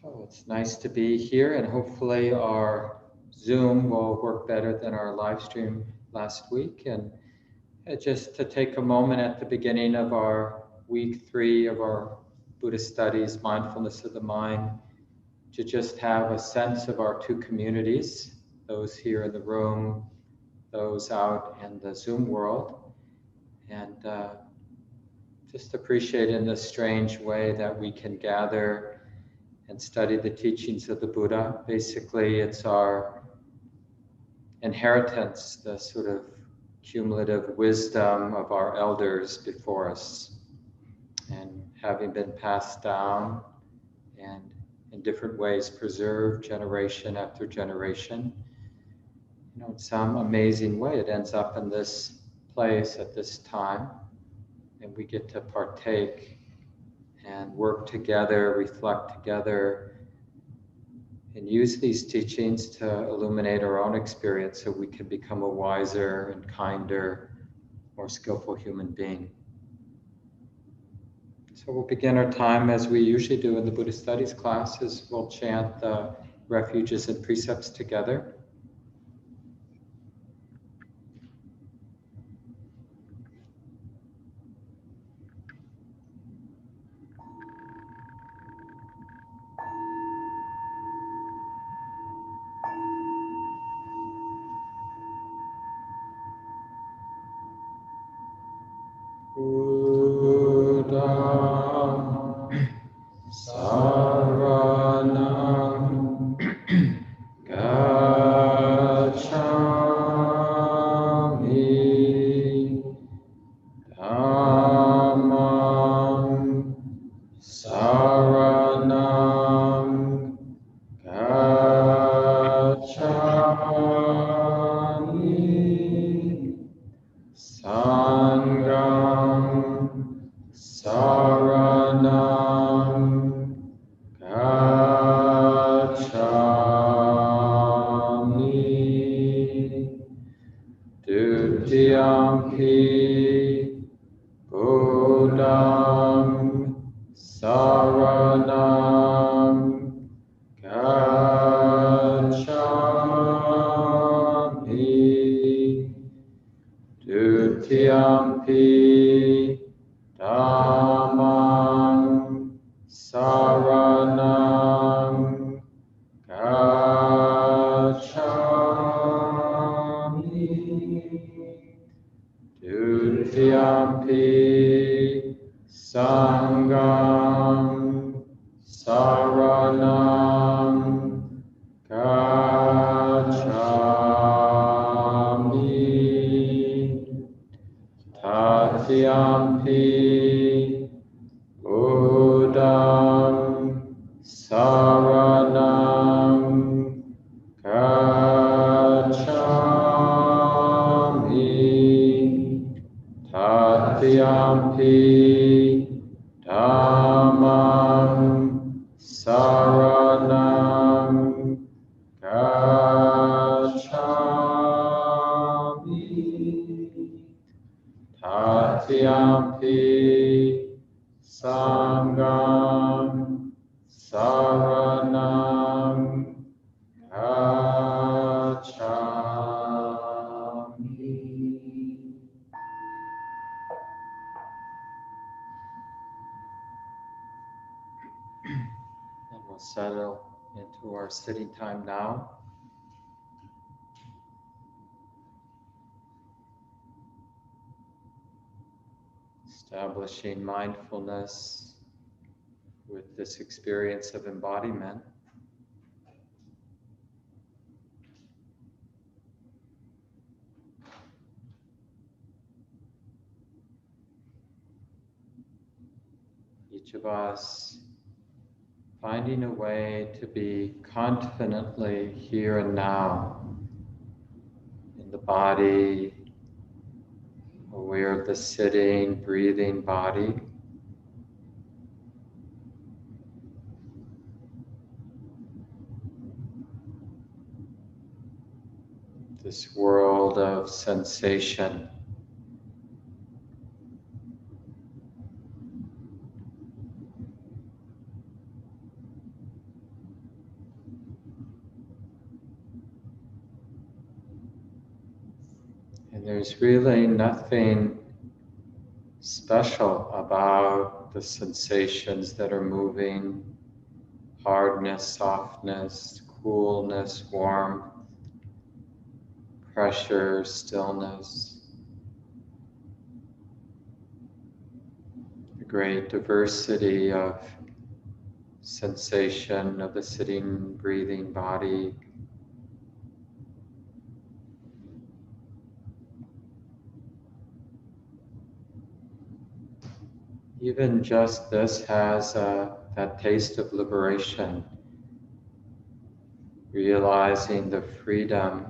Oh, it's nice to be here, and hopefully our Zoom will work better than our live stream last week. And just to take a moment at the beginning of our week 3 of our Buddhist Studies, Mindfulness of the Mind, to just have a sense of our two communities, those here in the room, those out in the Zoom world, and just appreciate in this strange way that we can gather and study the teachings of the Buddha. Basically, it's our inheritance, the sort of cumulative wisdom of our elders before us, and having been passed down and in different ways preserved generation after generation. In some amazing way, it ends up in this place at this time, and we get to partake and work together, reflect together, and use these teachings to illuminate our own experience so we can become a wiser and kinder, more skillful human being. So we'll begin our time as we usually do in the Buddhist Studies classes. We'll chant the refuges and precepts together. Buddham saranam gacchami, dhammam saranam gacchami, Sangham saranam gacchami, Dutiyampi Buddham saranam gacchami, Dutiyampi dhammam saranam gacchami, Dutiyampi sangham saranam gacchami, Tatiyampi Buddham saranam gacchami, Tatiyampi dhammam saranam gacchami, Tatiyampi sangham saranam gacchami. And we'll settle into our sitting time now. Establishing mindfulness with this experience of embodiment. Each of us finding a way to be confidently here and now in the body, aware of the sitting, breathing body. This world of sensation. There's really nothing special about the sensations that are moving: hardness, softness, coolness, warmth, pressure, stillness. The great diversity of sensation of the sitting, breathing body. Even just this has that taste of liberation, realizing the freedom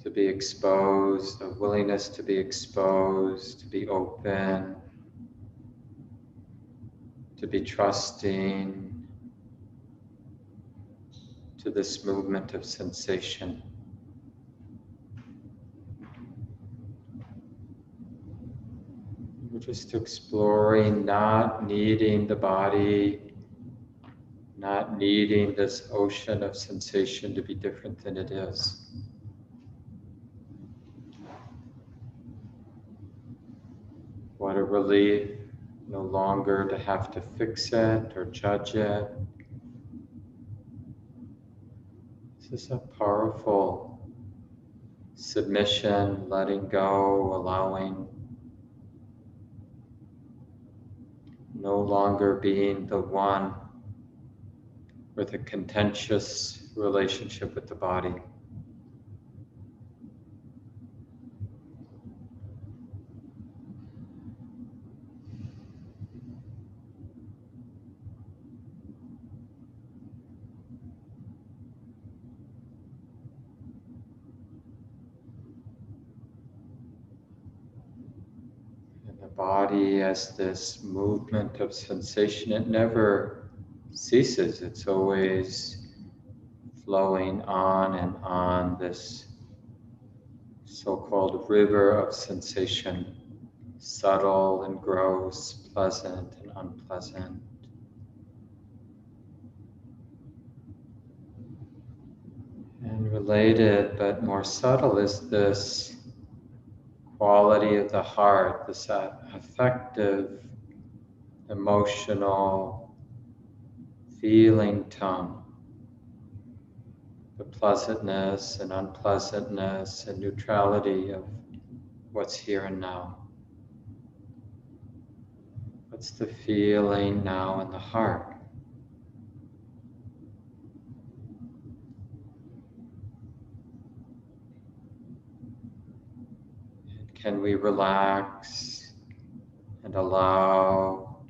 to be exposed, the willingness to be exposed, to be open, to be trusting to this movement of sensation. We're just exploring, not needing the body, not needing this ocean of sensation to be different than it is. What a relief, no longer to have to fix it or judge it. This is a powerful submission, letting go, allowing, no longer being the one with a contentious relationship with the body. And the body as this movement of sensation, it never ceases. It's always flowing on and on, this so-called river of sensation, subtle and gross, pleasant and unpleasant. And related but more subtle is this quality of the heart, this affective, emotional, feeling tone. The pleasantness and unpleasantness and neutrality of what's here and now. What's the feeling now in the heart? And can we relax and allow,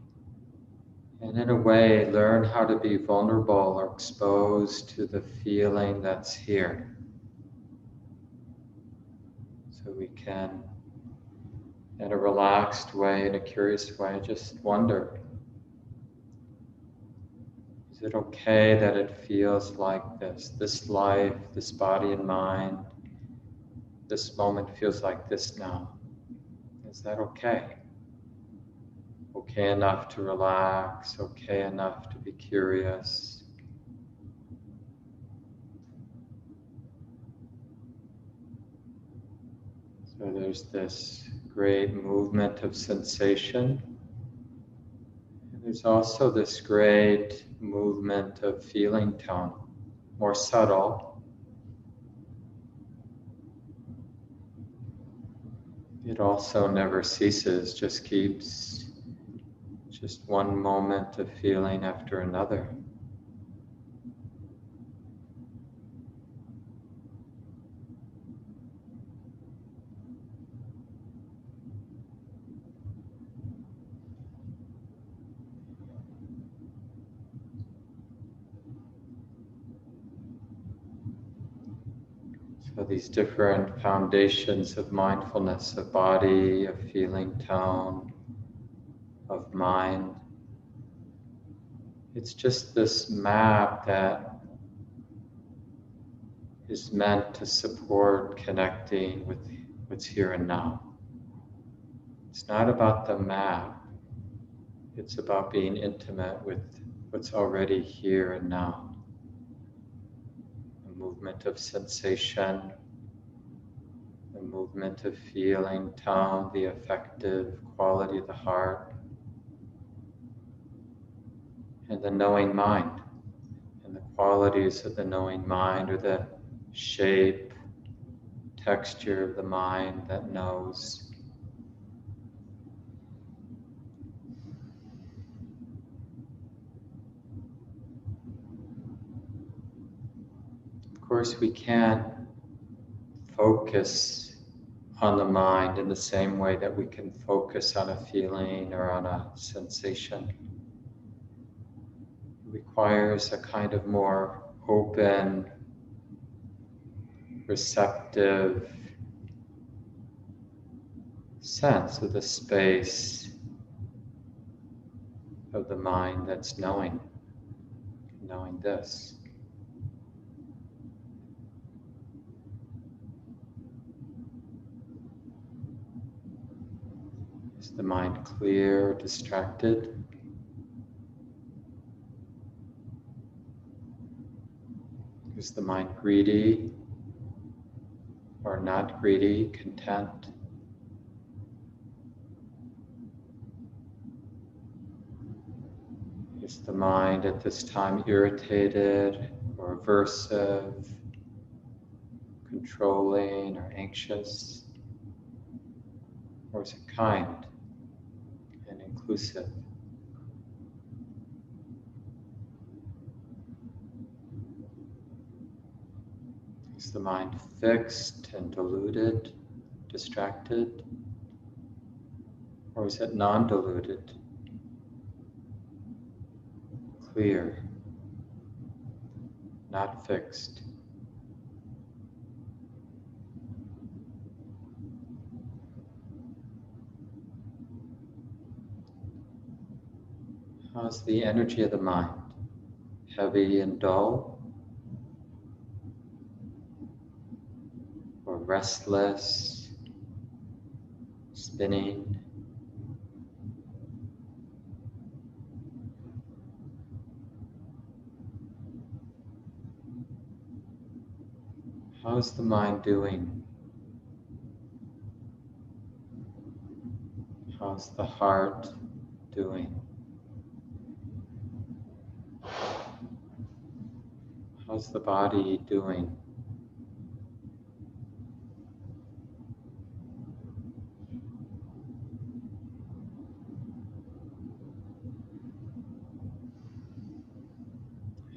and in a way learn how to be vulnerable or exposed to the feeling that's here? So we can, in a relaxed way, in a curious way, just wonder, is it okay that it feels like this? This life, this body and mind, this moment feels like this now. Is that okay? Okay enough to relax, okay enough to be curious. So there's this great movement of sensation. And there's also this great movement of feeling tone, more subtle. It also never ceases, just keeps just one moment of feeling after another. So these different foundations of mindfulness, of body, of feeling tone, of mind. It's just this map that is meant to support connecting with what's here and now. It's not about the map. It's about being intimate with what's already here and now. A movement of sensation, the movement of feeling, tone, the affective quality of the heart, and the knowing mind. And the qualities of the knowing mind are the shape, texture of the mind that knows. Of course, we can't focus on the mind in the same way that we can focus on a feeling or on a sensation. It requires a kind of more open, receptive sense of the space of the mind that's knowing this. Is the mind clear or distracted? Is the mind greedy or not greedy, content? Is the mind at this time irritated or aversive, controlling or anxious? Or is it kind and inclusive? Is the mind fixed and deluded, distracted? Or is it non-deluded, clear, not fixed? How's the energy of the mind? Heavy and dull? Or restless, spinning? How's the mind doing? How's the heart doing? How's the body doing?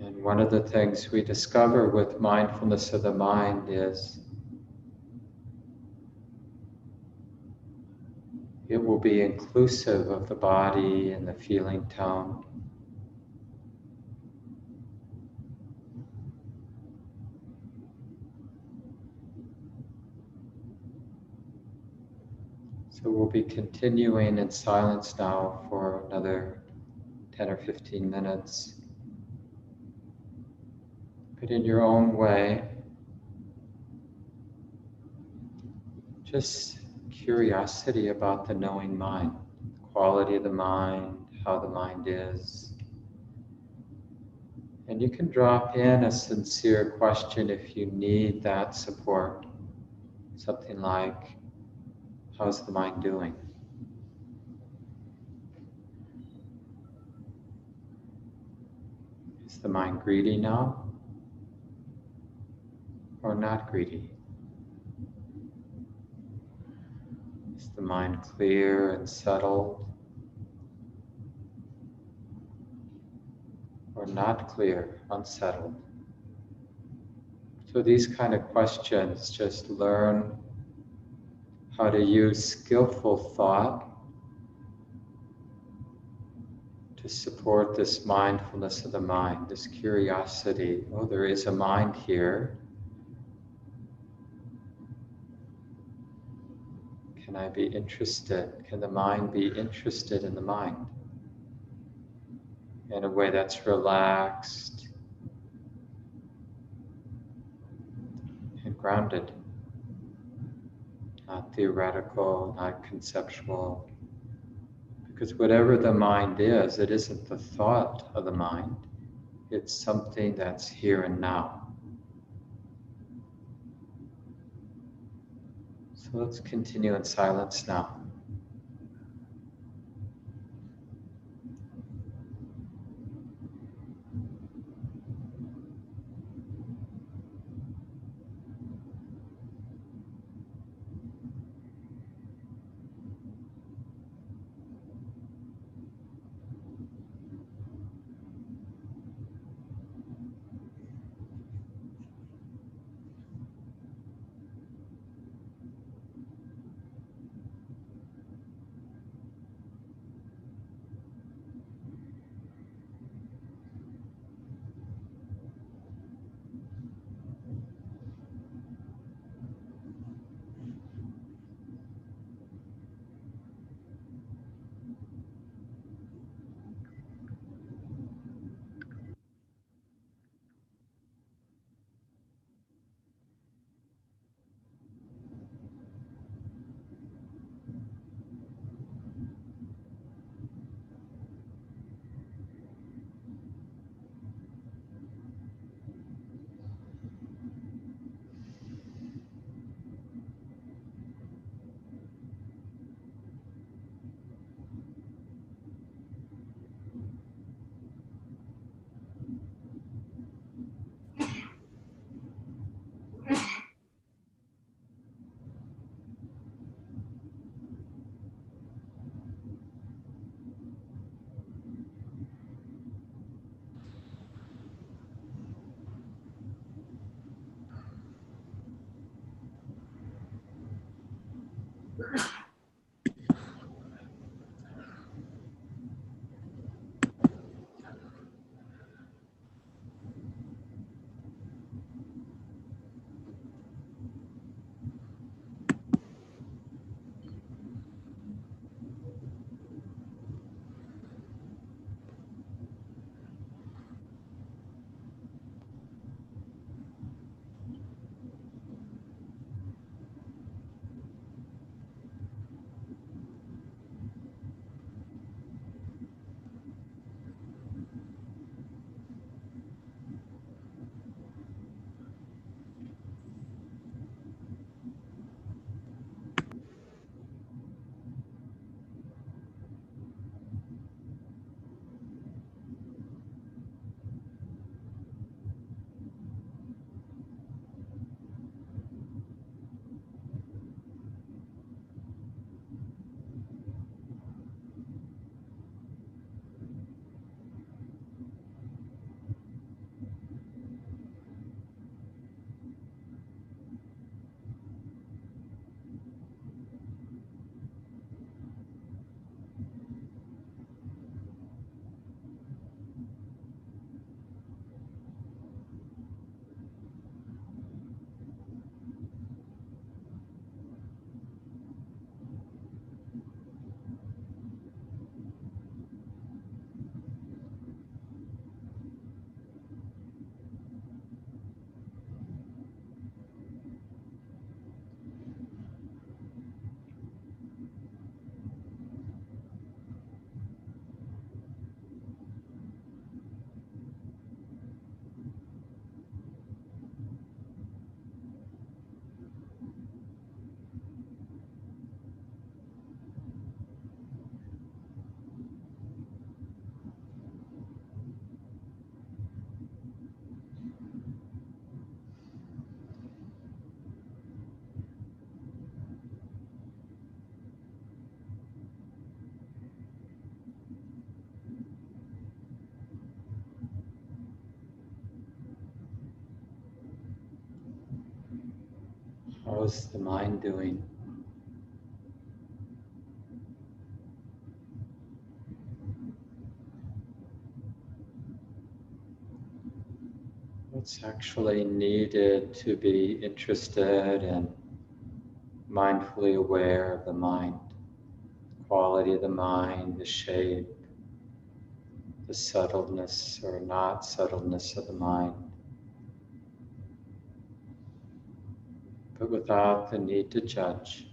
And one of the things we discover with mindfulness of the mind is it will be inclusive of the body and the feeling tone. So we'll be continuing in silence now for another 10 or 15 minutes. But in your own way, just curiosity about the knowing mind, the quality of the mind, how the mind is. And you can drop in a sincere question if you need that support. Something like, how's the mind doing? Is the mind greedy now? Or not greedy? Is the mind clear and settled? Or not clear, unsettled? So these kind of questions, just learn how to use skillful thought to support this mindfulness of the mind, this curiosity. Oh, there is a mind here. Can I be interested? Can the mind be interested in the mind? In a way that's relaxed and grounded. Not theoretical, not conceptual. Because whatever the mind is, it isn't the thought of the mind. It's something that's here and now. So let's continue in silence now. How's the mind doing? What's actually needed to be interested and mindfully aware of the mind? Quality of the mind, the shape, the subtleness or not subtleness of the mind, but without the need to judge.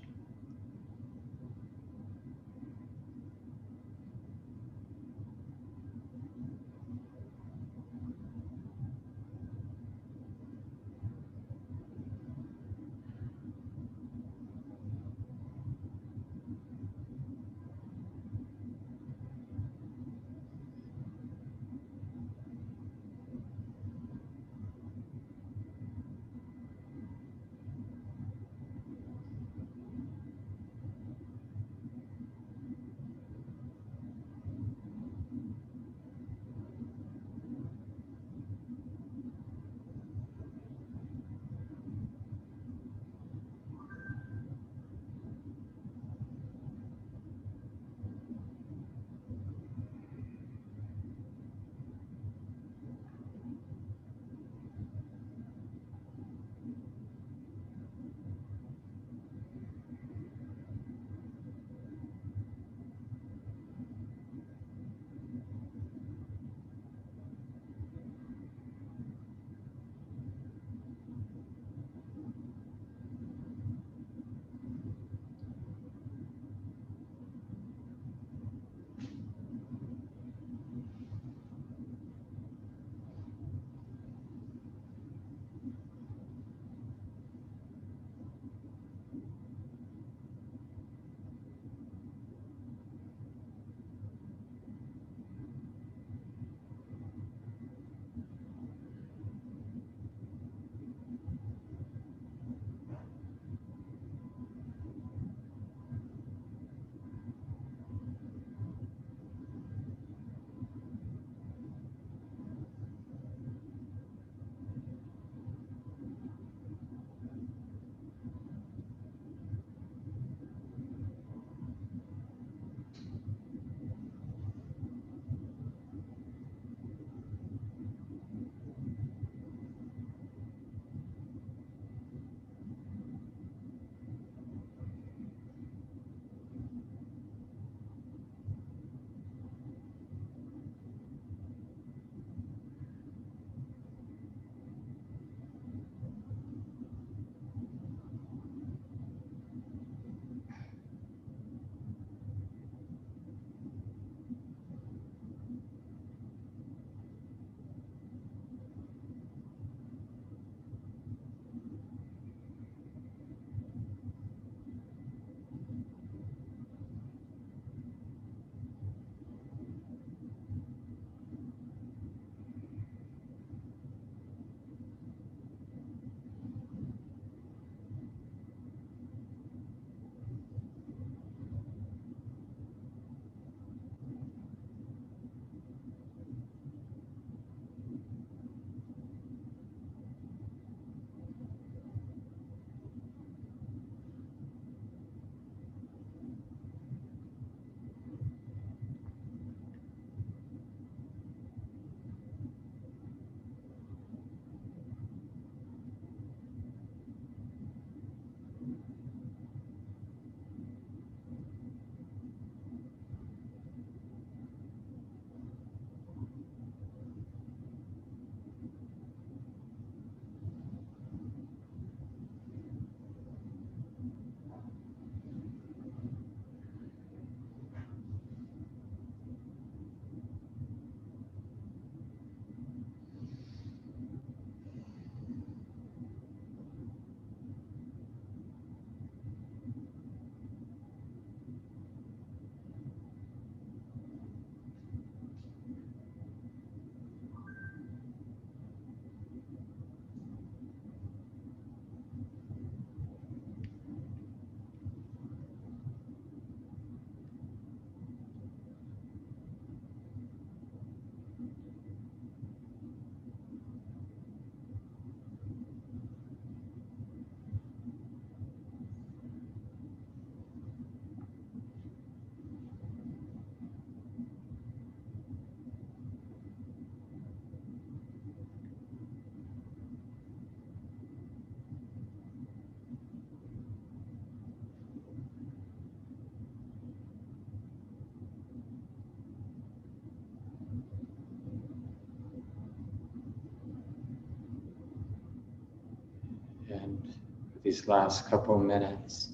And for these last couple minutes,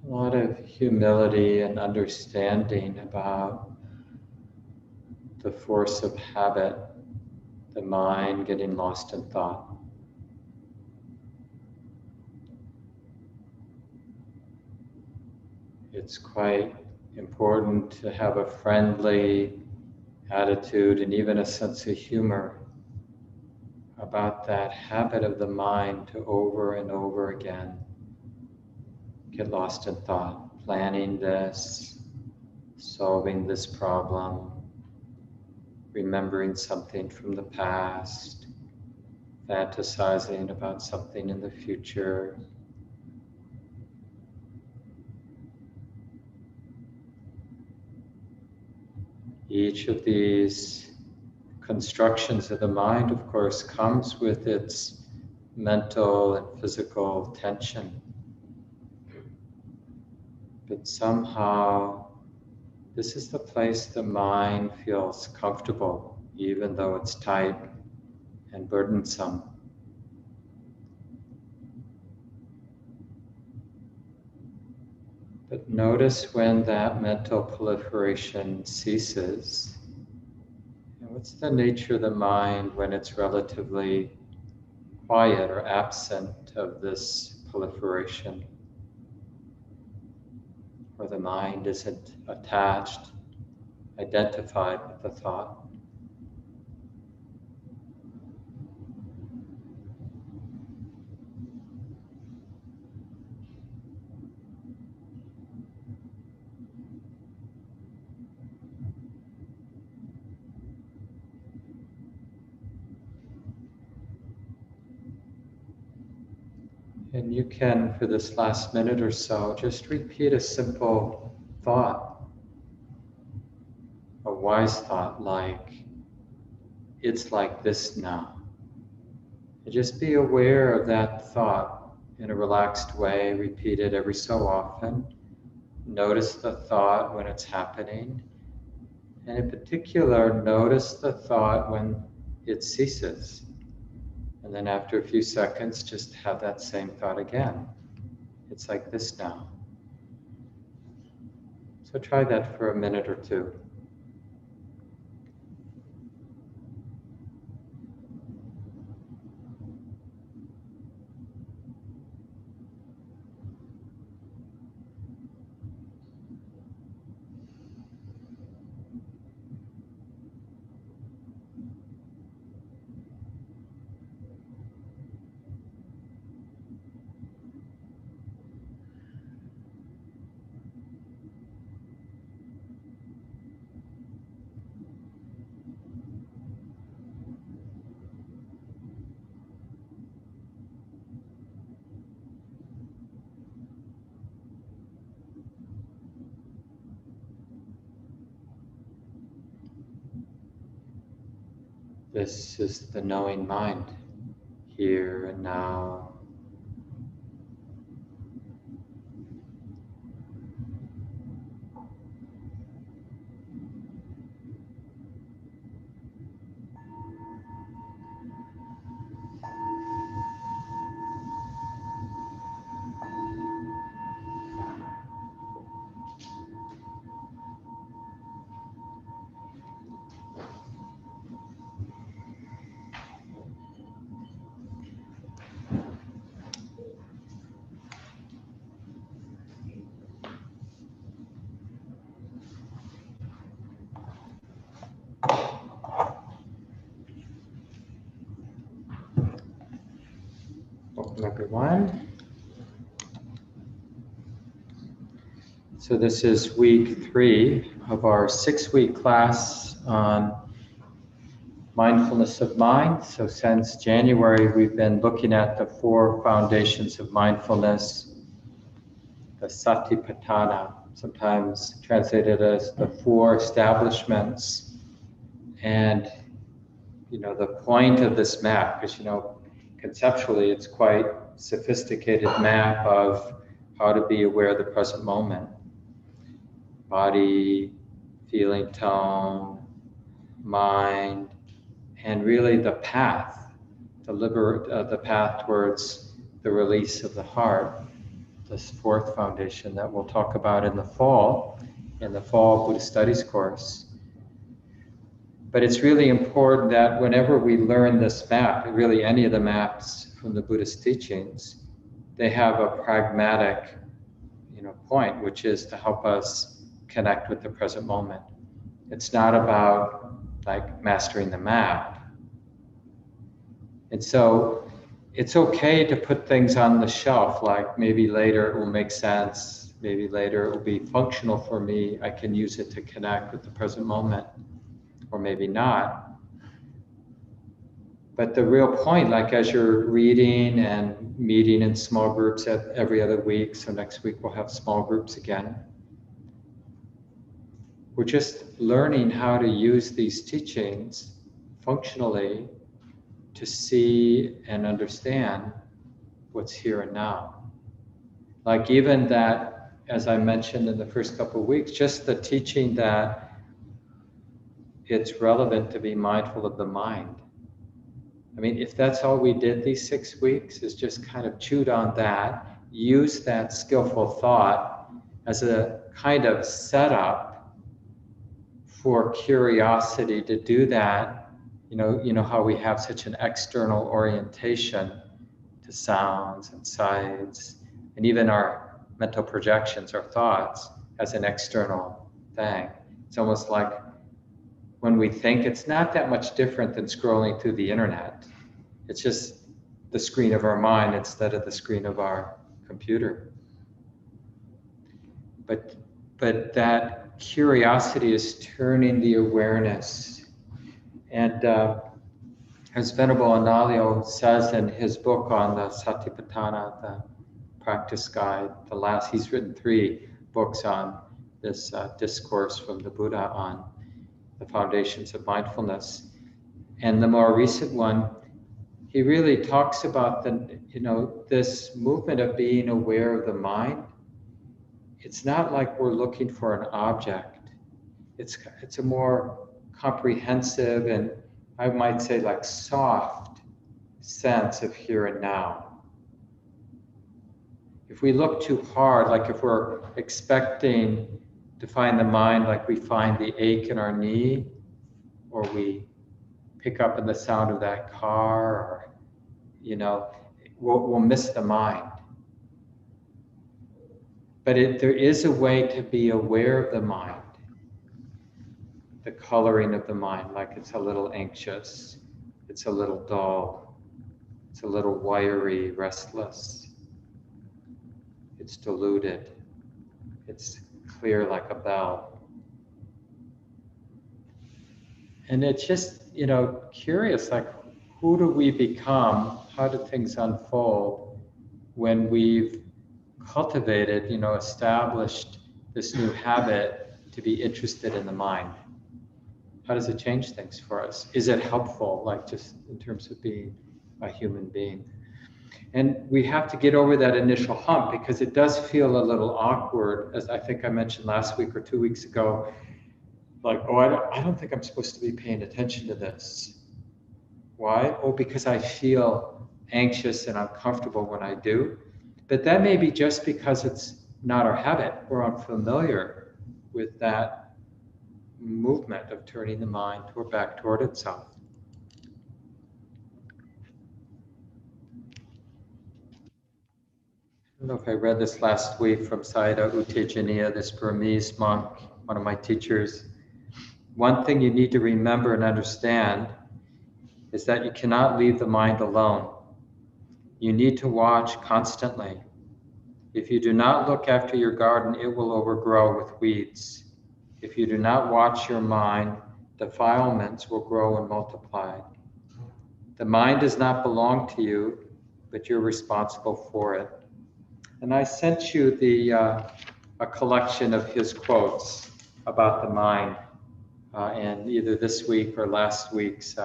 a lot of humility and understanding about the force of habit, the mind getting lost in thought. It's quite important to have a friendly attitude and even a sense of humor about that habit of the mind to over and over again get lost in thought, planning this, solving this problem, remembering something from the past, fantasizing about something in the future. Each of these constructions of the mind, of course, comes with its mental and physical tension. But somehow, this is the place the mind feels comfortable, even though it's tight and burdensome. But notice when that mental proliferation ceases. And what's the nature of the mind when it's relatively quiet or absent of this proliferation? Or the mind isn't attached, identified with the thought. And you can, for this last minute or so, just repeat a simple thought, a wise thought like, it's like this now. And just be aware of that thought in a relaxed way, repeat it every so often. Notice the thought when it's happening. And in particular, notice the thought when it ceases. And then after a few seconds, just have that same thought again. It's like this now. So try that for a minute or two. This is the knowing mind, here and now. Welcome everyone. So this is week 3 of our 6-week class on mindfulness of mind. So since January, we've been looking at the 4 foundations of mindfulness, the Satipatthana, sometimes translated as the 4 establishments. And, the point of this map, because, conceptually, it's quite sophisticated map of how to be aware of the present moment. Body, feeling, tone, mind, and really the path, the path towards the release of the heart, this fourth foundation that we'll talk about in the fall Buddhist Studies course. But it's really important that whenever we learn this map, really any of the maps from the Buddhist teachings, they have a pragmatic, point, which is to help us connect with the present moment. It's not about like mastering the map. And so it's okay to put things on the shelf, like maybe later it will make sense, maybe later it will be functional for me, I can use it to connect with the present moment, or maybe not. But the real point, like as you're reading and meeting in small groups every other week, so next week we'll have small groups again, we're just learning how to use these teachings functionally to see and understand what's here and now. Like even that, as I mentioned in the first couple of weeks, just the teaching that it's relevant to be mindful of the mind. I mean, if that's all we did these 6 weeks, is just kind of chewed on that, use that skillful thought as a kind of setup for curiosity to do that. You know how we have such an external orientation to sounds and sights, and even our mental projections, our thoughts, as an external thing. It's almost like when we think, it's not that much different than scrolling through the internet. It's just the screen of our mind instead of the screen of our computer. But that curiosity is turning the awareness. And as Venerable Analayo says in his book on the Satipatthana, the practice guide, he's written 3 books on this discourse from the Buddha on the foundations of mindfulness. And the more recent one, he really talks about this movement of being aware of the mind. It's not like we're looking for an object. It's a more comprehensive and I might say like soft sense of here and now. If we look too hard, like if we're expecting to find the mind like we find the ache in our knee, or we pick up in the sound of that car, or, we'll miss the mind. But there is a way to be aware of the mind, the coloring of the mind, like it's a little anxious, it's a little dull, it's a little wiry, restless, it's diluted, it's clear like a bell. And it's just, curious, like who do we become? How do things unfold when we've cultivated, established this new habit to be interested in the mind? How does it change things for us? Is it helpful, like just in terms of being a human being? And we have to get over that initial hump because it does feel a little awkward, as I think I mentioned last week or 2 weeks ago, like, I don't think I'm supposed to be paying attention to this. Why? Because I feel anxious and uncomfortable when I do. But that may be just because it's not our habit. We're unfamiliar with that movement of turning the mind back toward itself. I don't know if I read this last week from Sayadaw U Tejaniya, this Burmese monk, one of my teachers. One thing you need to remember and understand is that you cannot leave the mind alone. You need to watch constantly. If you do not look after your garden, it will overgrow with weeds. If you do not watch your mind, defilements will grow and multiply. The mind does not belong to you, but you're responsible for it. And I sent you a collection of his quotes about the mind in either this week or last week's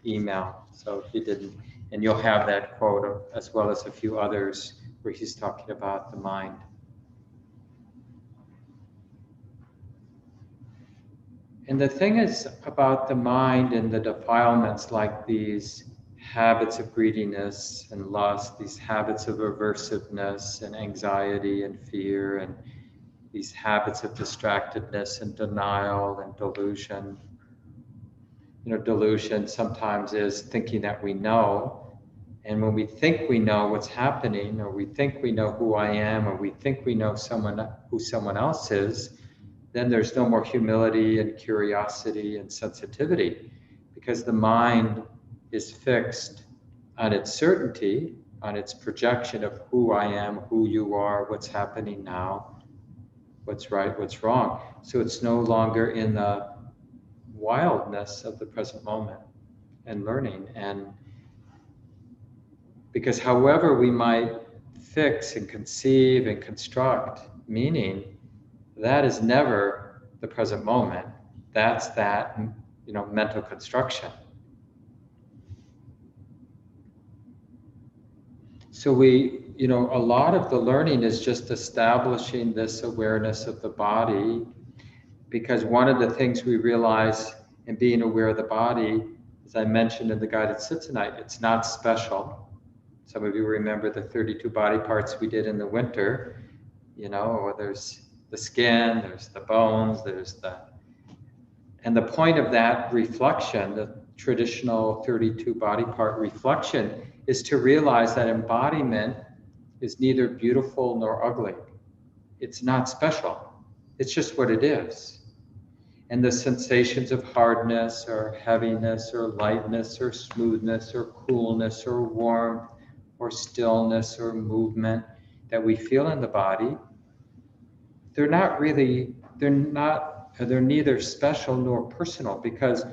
email. So if you didn't, and you'll have that quote as well as a few others where he's talking about the mind. And the thing is about the mind and the defilements like these habits of greediness and lust, these habits of aversiveness and anxiety and fear, and these habits of distractedness and denial and delusion. Delusion sometimes is thinking that we know. And when we think we know what's happening, or we think we know who I am, or we think we know who someone else is, then there's no more humility and curiosity and sensitivity, because the mind is fixed on its certainty, on its projection of who I am, who you are, what's happening now, what's right, what's wrong. So it's no longer in the wildness of the present moment and learning. And because however we might fix and conceive and construct meaning, that is never the present moment. That's that, mental construction. So a lot of the learning is just establishing this awareness of the body, because one of the things we realize in being aware of the body, as I mentioned in the guided sit tonight, it's not special. Some of you remember the 32 body parts we did in the winter, or there's the skin, there's the bones, and the point of that reflection, the traditional 32 body part reflection, is to realize that embodiment is neither beautiful nor ugly. It's not special. It's just what it is. And the sensations of hardness or heaviness or lightness or smoothness or coolness or warmth or stillness or movement that we feel in the body, they're neither special nor personal, because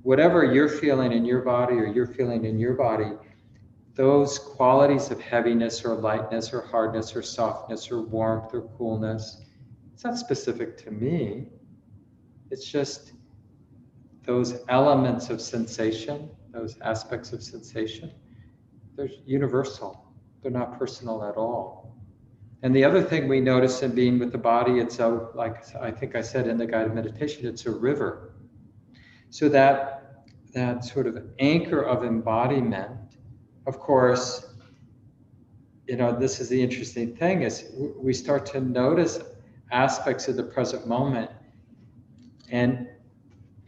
whatever you're feeling in your body or you're feeling in your body, those qualities of heaviness or lightness or hardness or softness or warmth or coolness, it's not specific to me. It's just those elements of sensation, those aspects of sensation, they're universal. They're not personal at all. And the other thing we notice in being with the body, it's like I think I said in the guided meditation, it's a river. So that sort of anchor of embodiment, of course, this is the interesting thing, is we start to notice aspects of the present moment, and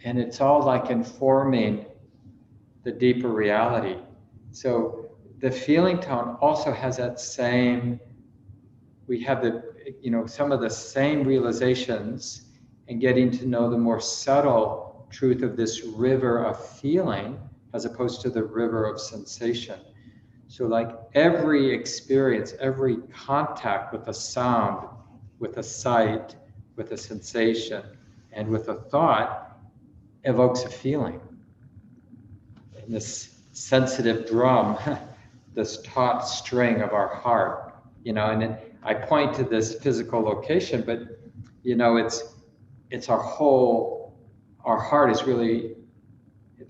it's all like informing the deeper reality. So the feeling tone also has that same, we have some of the same realizations, and getting to know the more subtle truth of this river of feeling as opposed to the river of sensation. So like every experience, every contact with a sound, with a sight, with a sensation, and with a thought evokes a feeling. And this sensitive drum, this taut string of our heart, and I point to this physical location, but it's our heart is really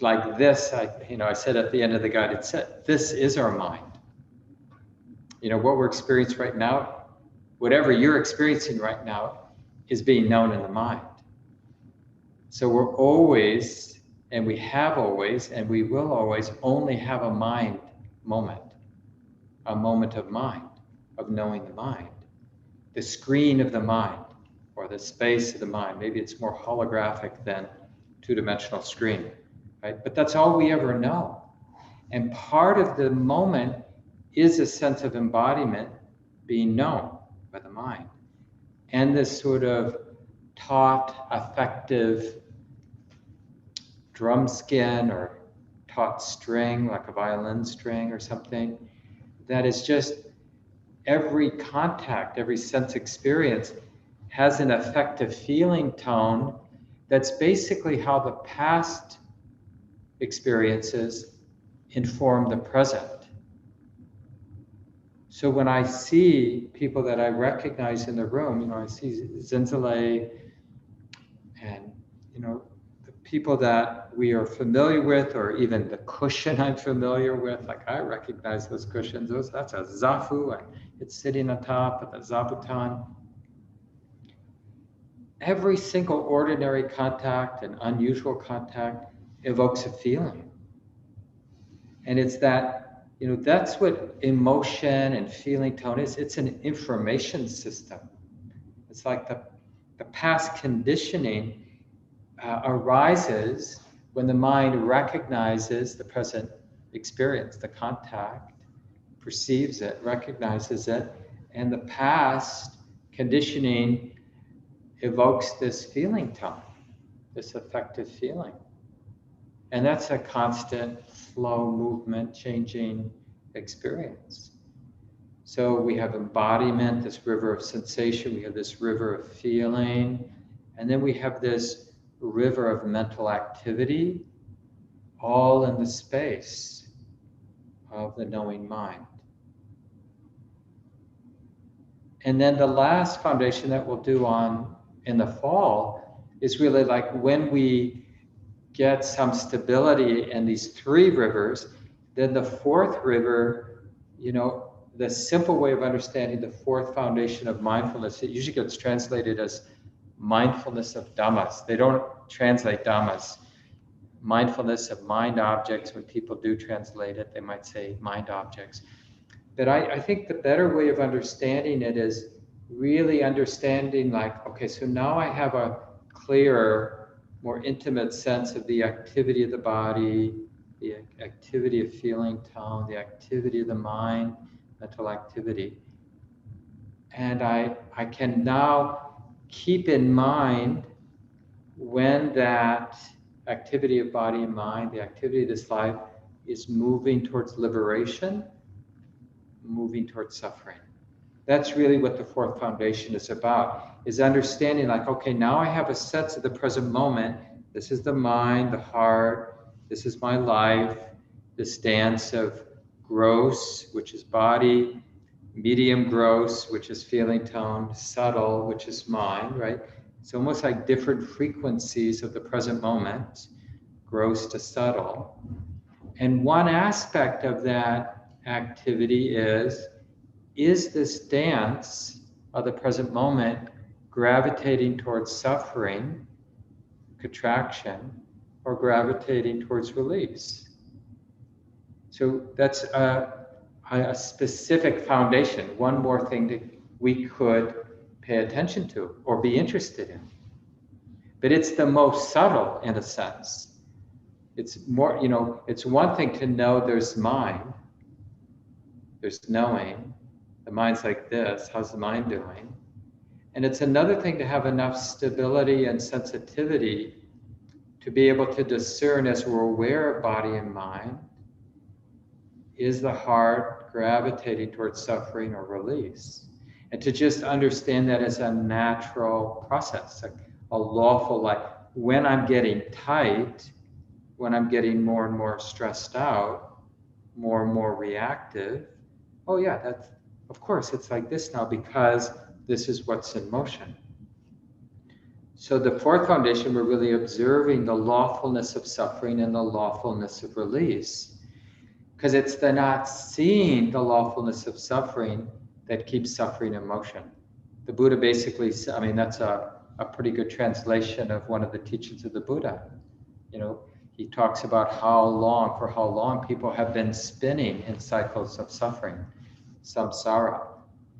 like this. I said at the end of the guided set, this is our mind. What we're experiencing right now, whatever you're experiencing right now, is being known in the mind. So we're always, and we have always, and we will always only have a mind moment, a moment of mind, of knowing the mind, the screen of the mind, or the space of the mind. Maybe it's more holographic than two-dimensional screen, right? But that's all we ever know. And part of the moment is a sense of embodiment being known by the mind. And this sort of taut, affective drum skin or taut string, like a violin string or something, that is just every contact, every sense experience has an affective feeling tone that's basically how the past experiences inform the present. So when I see people that I recognize in the room, I see Zinzale and, the people that we are familiar with, or even the cushion I'm familiar with, like I recognize those cushions, that's a zafu, and it's sitting on top of the zabuton. Every single ordinary contact and unusual contact evokes a feeling. And it's that, that's what emotion and feeling tone is. It's an information system. It's like the past conditioning arises when the mind recognizes the present experience, the contact, perceives it, recognizes it, and the past conditioning evokes this feeling tone, this affective feeling. And that's a constant flow, movement, changing experience. So we have embodiment, this river of sensation, we have this river of feeling, and then we have this river of mental activity, all in the space of the knowing mind. And then the last foundation that we'll do in the fall is really like when we get some stability in these three rivers, then the fourth river, the simple way of understanding the fourth foundation of mindfulness, it usually gets translated as mindfulness of dhammas. They don't translate dhammas. Mindfulness of mind objects, when people do translate it, they might say mind objects. But I think the better way of understanding it is really understanding like, okay, so now I have a clearer, more intimate sense of the activity of the body, the activity of feeling tone, the activity of the mind, mental activity. And I can now keep in mind when that activity of body and mind, the activity of this life, is moving towards liberation, moving towards suffering. That's really what the fourth foundation is about, is understanding like, okay, now I have a sense of the present moment. This is the mind, the heart, this is my life, this dance of gross, which is body, medium gross, which is feeling tone, subtle, which is mind, right? It's almost like different frequencies of the present moment, gross to subtle. And one aspect of that activity is this dance of the present moment gravitating towards suffering, contraction, or gravitating towards release? So that's a specific foundation, one more thing that we could pay attention to or be interested in. But it's the most subtle in a sense. It's more, it's one thing to know there's mind, there's knowing. The mind's like this, how's the mind doing? And it's another thing to have enough stability and sensitivity to be able to discern as we're aware of body and mind, is the heart gravitating towards suffering or release? And to just understand that as a natural process, a lawful, like when I'm getting tight, when I'm getting more and more stressed out, more and more reactive, oh yeah, that's, of course, it's like this now because this is what's in motion. So the fourth foundation, we're really observing the lawfulness of suffering and the lawfulness of release. Because it's the not seeing the lawfulness of suffering that keeps suffering in motion. The Buddha basically, that's a pretty good translation of one of the teachings of the Buddha. He talks about for how long people have been spinning in cycles of suffering, samsara.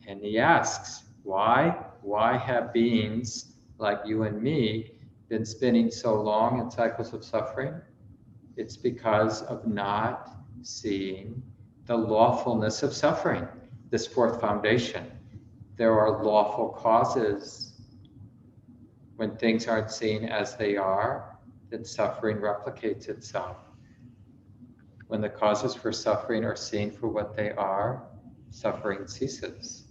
And he asks, why have beings like you and me been spinning so long in cycles of suffering? It's because of not seeing the lawfulness of suffering, this fourth foundation. There are lawful causes. When things aren't seen as they are, then suffering replicates itself. When the causes for suffering are seen for what they are, suffering ceases.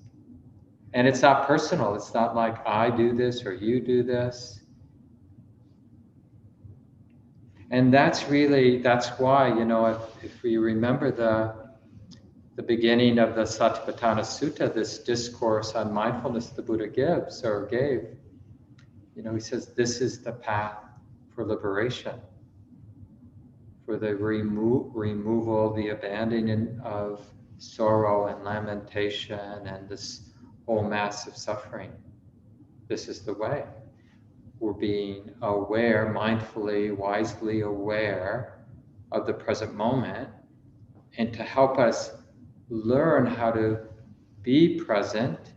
And it's not personal. It's not like I do this or you do this. And that's why, if we remember the beginning of the Satipatthana Sutta, this discourse on mindfulness the Buddha gave, he says, this is the path for liberation, for the removal, the abandoning of sorrow and lamentation and this whole mass of suffering. This is the way. We're being aware, mindfully, wisely aware of the present moment, And to help us learn how to be present,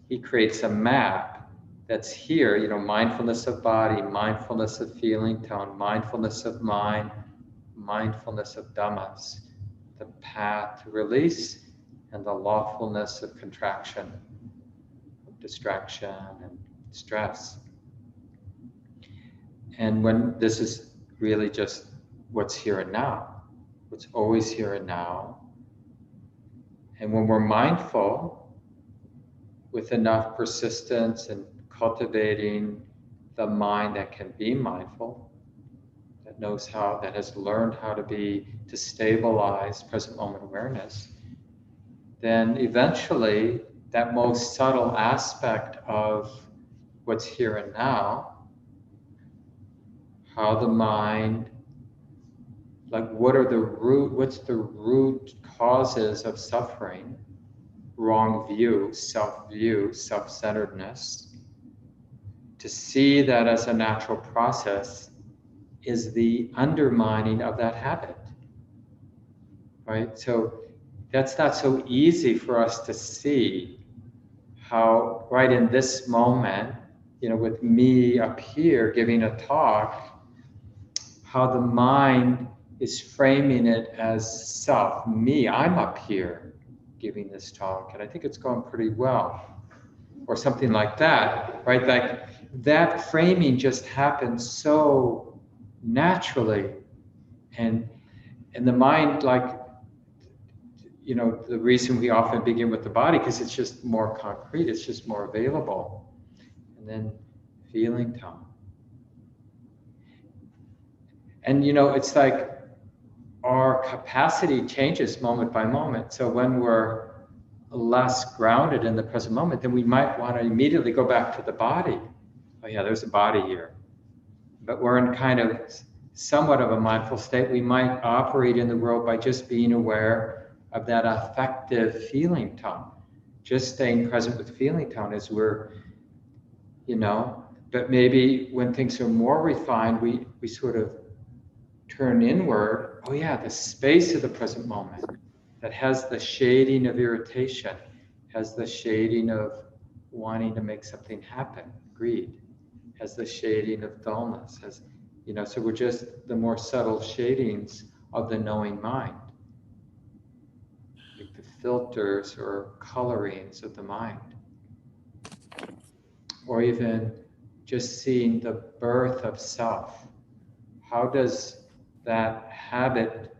he creates a map that's here, mindfulness of body, mindfulness of feeling tone, mindfulness of mind, mindfulness of dhammas, the path to release, and the lawfulness of contraction, of distraction and stress. And when this is really just what's here and now, what's always here and now. And when we're mindful with enough persistence and cultivating the mind that can be mindful, that knows how, that has learned how to stabilize present moment awareness, then eventually that most subtle aspect of what's here and now, how the mind, like what's the root causes of suffering, wrong view, self-centeredness, to see that as a natural process is the undermining of that habit, right? So that's not so easy for us to see how right in this moment, with me up here giving a talk, how the mind is framing it as self, me, I'm up here giving this talk, and I think it's going pretty well, or something like that, right? Like that framing just happens so naturally, and the mind, like, the reason we often begin with the body, because it's just more concrete, it's just more available, and then feeling tone. And it's like our capacity changes moment by moment. So when we're less grounded in the present moment, then we might want to immediately go back to the body. Oh yeah, there's a body here. But we're in kind of somewhat of a mindful state. We might operate in the world by just being aware of that affective feeling tone. Just staying present with feeling tone as we're, but maybe when things are more refined, we sort of turn inward. Oh yeah, the space of the present moment that has the shading of irritation, has the shading of wanting to make something happen, greed, has the shading of dullness, so we're just the more subtle shadings of the knowing mind, like the filters or colorings of the mind, or even just seeing the birth of self. How does that habit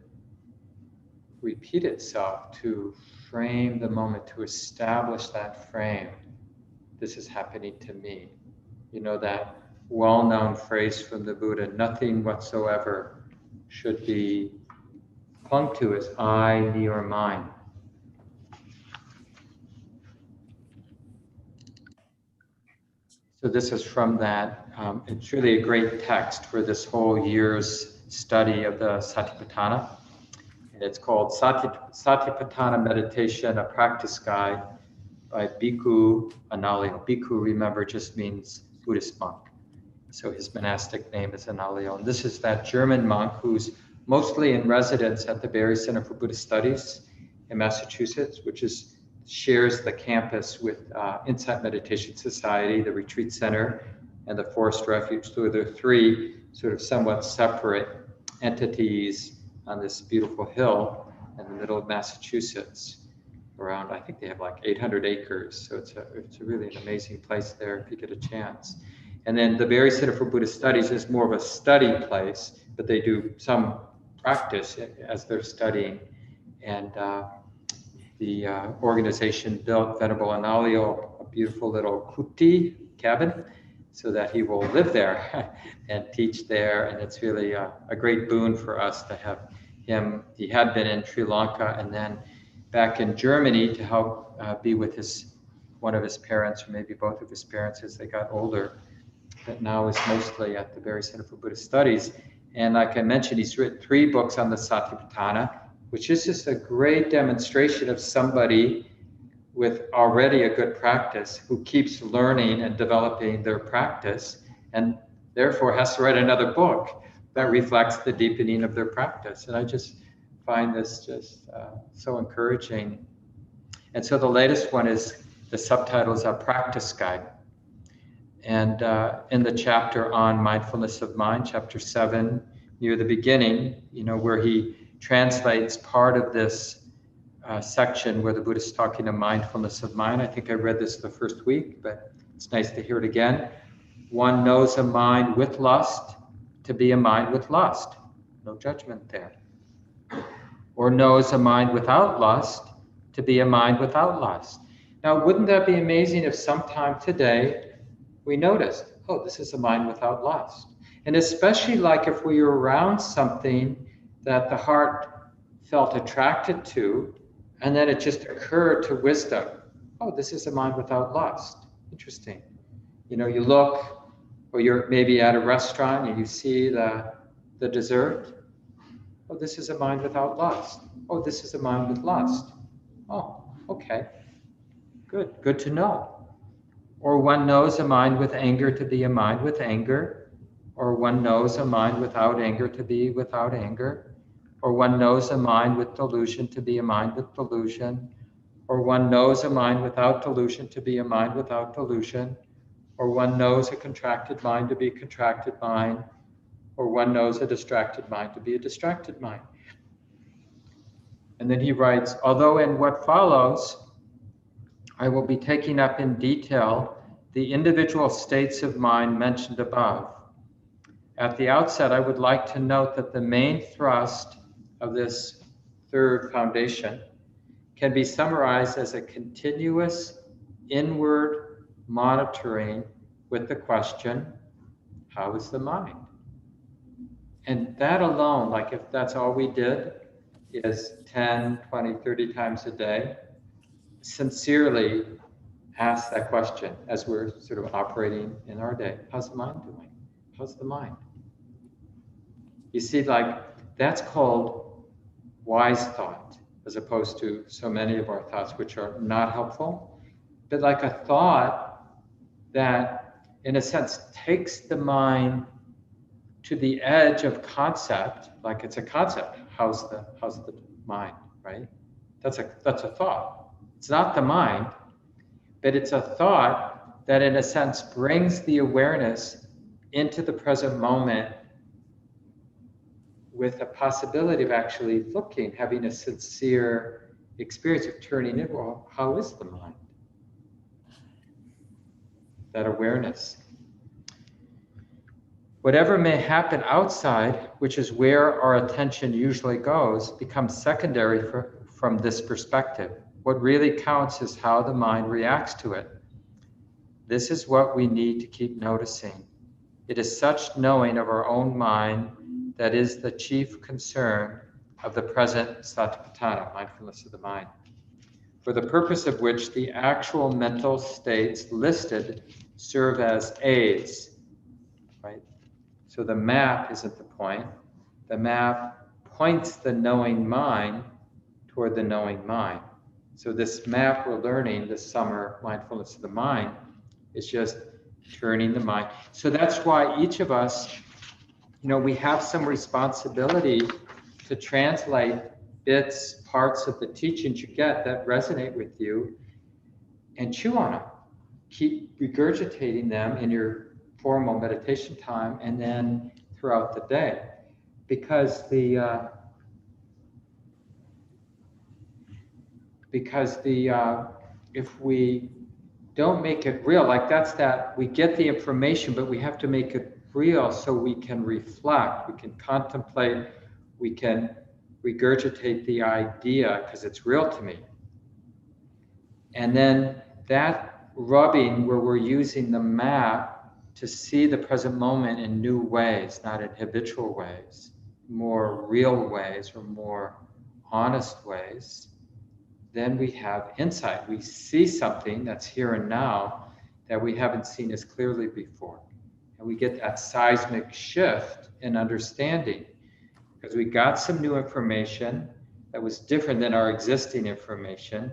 repeat itself to frame the moment, to establish that frame? This is happening to me. That well-known phrase from the Buddha, nothing whatsoever should be clung to as I, me, or mine. So this is from that. It's really a great text for this whole year's study of the Satipatthana. And it's called Satipatthana Meditation, a Practice Guide by Bhikkhu Analayo. Bhikkhu, remember, just means Buddhist monk. So his monastic name is Analayo. And this is that German monk who's mostly in residence at the Barry Center for Buddhist Studies in Massachusetts, which shares the campus with Insight Meditation Society, the Retreat Center, and the Forest Refuge. So there are three sort of somewhat separate entities on this beautiful hill in the middle of Massachusetts. Around, I think they have like 800 acres. So it's a really an amazing place there if you get a chance. And then the Barry Center for Buddhist Studies is more of a study place, but they do some practice as they're studying. And the organization built Venerable Analayo a beautiful little kuti cabin so that he will live there and teach there. And it's really a great boon for us to have him. He had been in Sri Lanka and then back in Germany to help be with one of his parents, or maybe both of his parents as they got older, but now is mostly at the Barry Center for Buddhist Studies. And like I mentioned, he's written 3 books on the Satipatthana, which is just a great demonstration of somebody with already a good practice who keeps learning and developing their practice, and therefore has to write another book that reflects the deepening of their practice. And I just find this just so encouraging. And so the latest one is, the subtitle is a practice guide. And in the chapter on mindfulness of mind, chapter 7, near the beginning, where he translates part of this section where the Buddha is talking to mindfulness of mind. I think I read this the first week, but it's nice to hear it again. One knows a mind with lust to be a mind with lust. No judgment there. Or knows a mind without lust to be a mind without lust. Now, wouldn't that be amazing if sometime today we noticed, oh, this is a mind without lust? And especially like if we were around something that the heart felt attracted to, and then it just occurred to wisdom, oh, this is a mind without lust. Interesting. You look, or you're maybe at a restaurant and you see the dessert. Oh, this is a mind without lust. Oh, this is a mind with lust. Oh, okay. Good to know. Or one knows a mind with anger to be a mind with anger. Or one knows a mind without anger to be without anger. Or one knows a mind with delusion to be a mind with delusion. Or one knows a mind without delusion to be a mind without delusion. Or one knows a contracted mind to be a contracted mind. Or one knows a distracted mind to be a distracted mind. And then he writes, although in what follows, I will be taking up in detail the individual states of mind mentioned above. At the outset, I would like to note that the main thrust of this third foundation can be summarized as a continuous inward monitoring with the question, how is the mind? And that alone, like if that's all we did, is 10, 20, 30 times a day, sincerely ask that question as we're sort of operating in our day. How's the mind doing? How's the mind? You see, like, that's called wise thought, as opposed to so many of our thoughts which are not helpful, but like a thought that, in a sense, takes the mind to the edge of concept, like it's a concept. How's the mind, right? That's a thought. It's not the mind, but it's a thought that, in a sense, brings the awareness into the present moment with a possibility of actually looking, having a sincere experience of turning in. Well, how is the mind? That awareness. Whatever may happen outside, which is where our attention usually goes, becomes secondary from this perspective. What really counts is how the mind reacts to it. This is what we need to keep noticing. It is such knowing of our own mind that is the chief concern of the present satipatthana, mindfulness of the mind, for the purpose of which the actual mental states listed serve as aids, right? So the map isn't the point. The map points the knowing mind toward the knowing mind. So this map we're learning this summer, mindfulness of the mind, is just turning the mind. So that's why each of us, we have some responsibility to translate bits, parts of the teachings you get that resonate with you and chew on them. Keep regurgitating them in your formal meditation time and then throughout the day. Because if we don't make it real, like we get the information, but we have to make it real so we can reflect, we can contemplate, we can regurgitate the idea because it's real to me. And then that rubbing where we're using the map to see the present moment in new ways, not in habitual ways, more real ways or more honest ways, then we have insight. We see something that's here and now that we haven't seen as clearly before. And we get that seismic shift in understanding because we got some new information that was different than our existing information.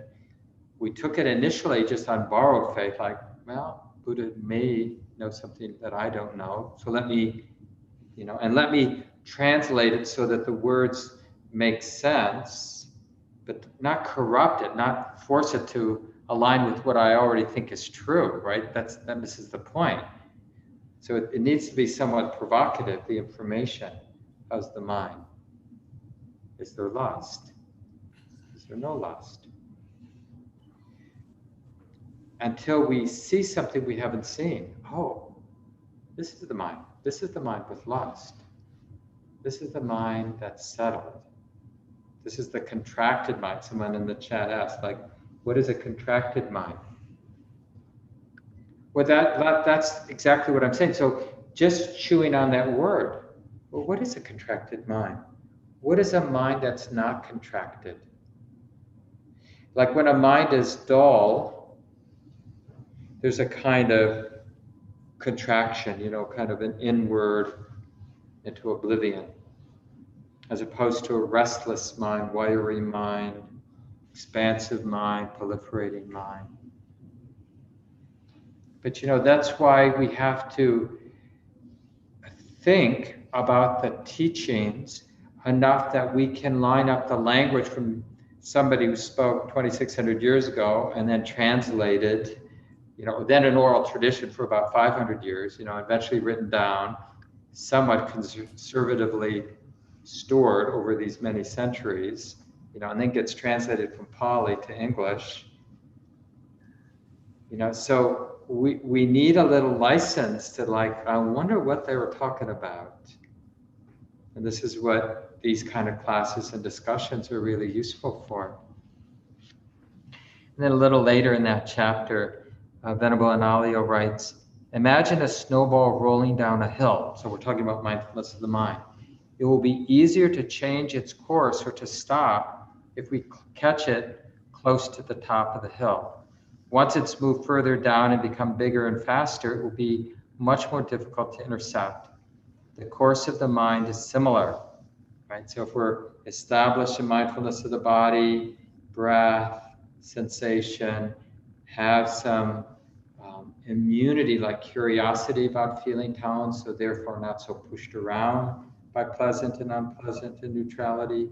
We took it initially just on borrowed faith, like, well, Buddha may know something that I don't know. So let me translate it so that the words make sense, but not corrupt it, not force it to align with what I already think is true, right? That misses the point. So it needs to be somewhat provocative, the information. How's the mind? Is there lust? Is there no lust? Until we see something we haven't seen. Oh, this is the mind. This is the mind with lust. This is the mind that's settled. This is the contracted mind. Someone in the chat asked, like, what is a contracted mind? Well, that's exactly what I'm saying. So just chewing on that word, well, what is a contracted mind? What is a mind that's not contracted? Like when a mind is dull, there's a kind of contraction, kind of an inward into oblivion, as opposed to a restless mind, wiry mind, expansive mind, proliferating mind. But that's why we have to think about the teachings enough that we can line up the language from somebody who spoke 2,600 years ago and then translated, then an oral tradition for about 500 years, eventually written down, somewhat conservatively stored over these many centuries, and then gets translated from Pali to English. So we need a little license to I wonder what they were talking about. And this is what these kind of classes and discussions are really useful for. And then a little later in that chapter, Venerable Analayo writes, imagine a snowball rolling down a hill. So we're talking about mindfulness of the mind. It will be easier to change its course or to stop if we catch it close to the top of the hill. Once it's moved further down and become bigger and faster, it will be much more difficult to intercept. The course of the mind is similar, right? So if we're established in mindfulness of the body, breath, sensation, have some immunity, like curiosity about feeling tones, so therefore not so pushed around by pleasant and unpleasant and neutrality,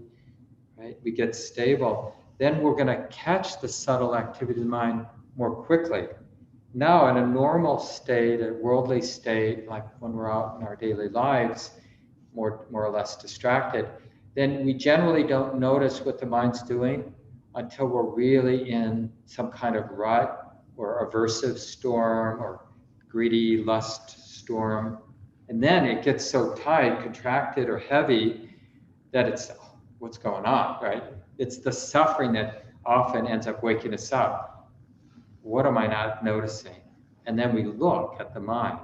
right? We get stable. Then we're going to catch the subtle activity of the mind more quickly. Now, in a normal state, a worldly state, like when we're out in our daily lives, more or less distracted, then we generally don't notice what the mind's doing until we're really in some kind of rut or aversive storm or greedy lust storm. And then it gets so tight, contracted, or heavy that it's, what's going on, right? It's the suffering that often ends up waking us up. What am I not noticing? And then we look at the mind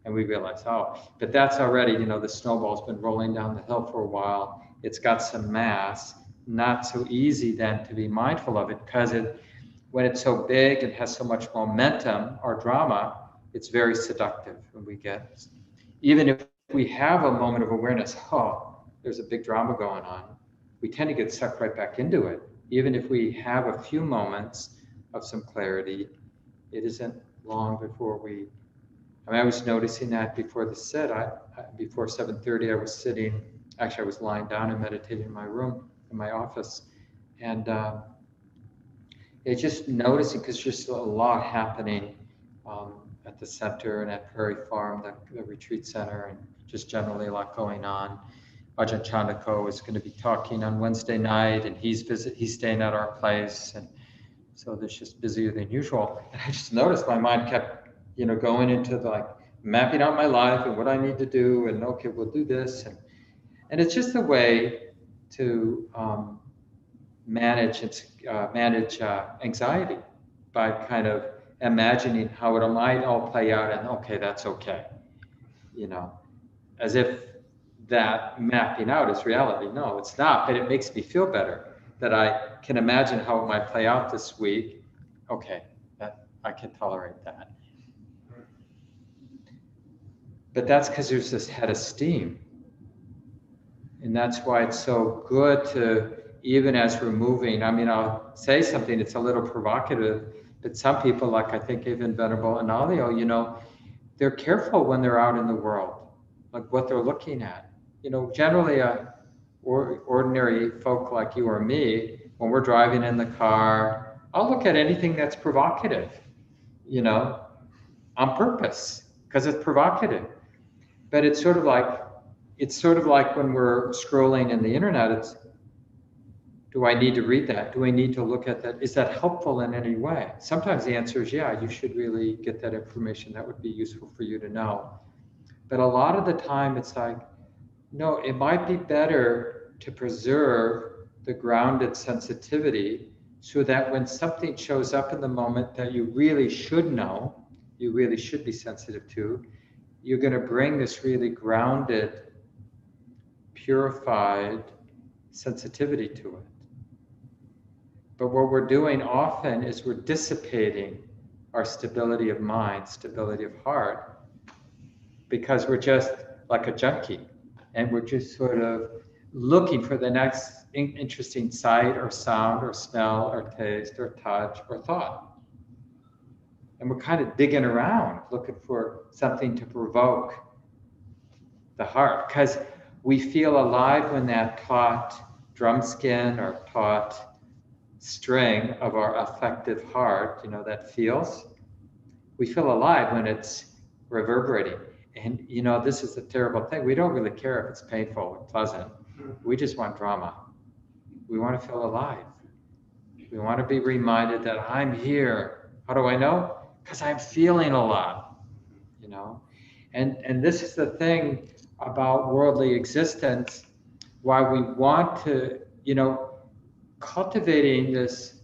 and we realize, oh, but that's already, the snowball's been rolling down the hill for a while. It's got some mass, not so easy then to be mindful of it, because when it's so big and has so much momentum or drama, it's very seductive. When we get, even if we have a moment of awareness, oh, there's a big drama going on, we tend to get sucked right back into it. Even if we have a few moments of some clarity, it isn't long before I was noticing that before the sit. Before 7:30, I was sitting, actually I was lying down and meditating in my room, in my office. And it's just noticing, because there's just a lot happening at the center and at Prairie Farm, the retreat center, and just generally a lot going on. Ajahn Chandako is going to be talking on Wednesday night, and he's staying at our place, and so there's just busier than usual. And I just noticed my mind kept, going into mapping out my life and what I need to do, and okay, we'll do this, and it's just a way to manage anxiety by kind of imagining how it might all play out, and okay, that's okay, as if that mapping out is reality. No, it's not, but it makes me feel better that I can imagine how it might play out this week. Okay, that I can tolerate that. But that's because there's this head of steam. And that's why it's so good to, even as we're moving, I'll say something, it's a little provocative, but some people, like I think even Venerable Analayo, they're careful when they're out in the world, like what they're looking at. Generally ordinary folk like you or me, when we're driving in the car, I'll look at anything that's provocative, you know, on purpose, because it's provocative. But it's sort of like when we're scrolling in the internet, it's, do I need to read that? Do I need to look at that? Is that helpful in any way? Sometimes the answer is, yeah, you should really get that information. That would be useful for you to know. But a lot of the time it's like, no, it might be better to preserve the grounded sensitivity so that when something shows up in the moment that you really should know, you really should be sensitive to, you're going to bring this really grounded, purified sensitivity to it. But what we're doing often is we're dissipating our stability of mind, stability of heart, because we're just like a junkie, and we're just sort of looking for the next interesting sight or sound or smell or taste or touch or thought. And we're kind of digging around looking for something to provoke the heart, because we feel alive when that taut drum skin or taut string of our affective heart, you know, that feels. We feel alive when it's reverberating. And, you know, this is a terrible thing. We don't really care if it's painful or pleasant. We just want drama. We want to feel alive. We want to be reminded that I'm here. How do I know? Because I'm feeling a lot, you know. And this is the thing about worldly existence, why we want to, you know, cultivating this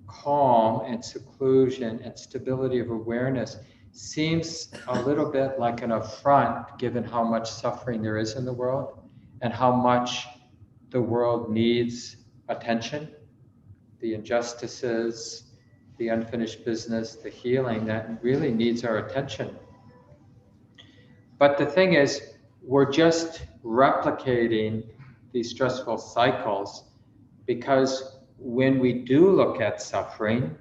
calm and seclusion and stability of awareness seems a little bit like an affront given how much suffering there is in the world and how much the world needs attention, the injustices, the unfinished business, the healing that really needs our attention. But the thing is, we're just replicating these stressful cycles, because when we do look at suffering,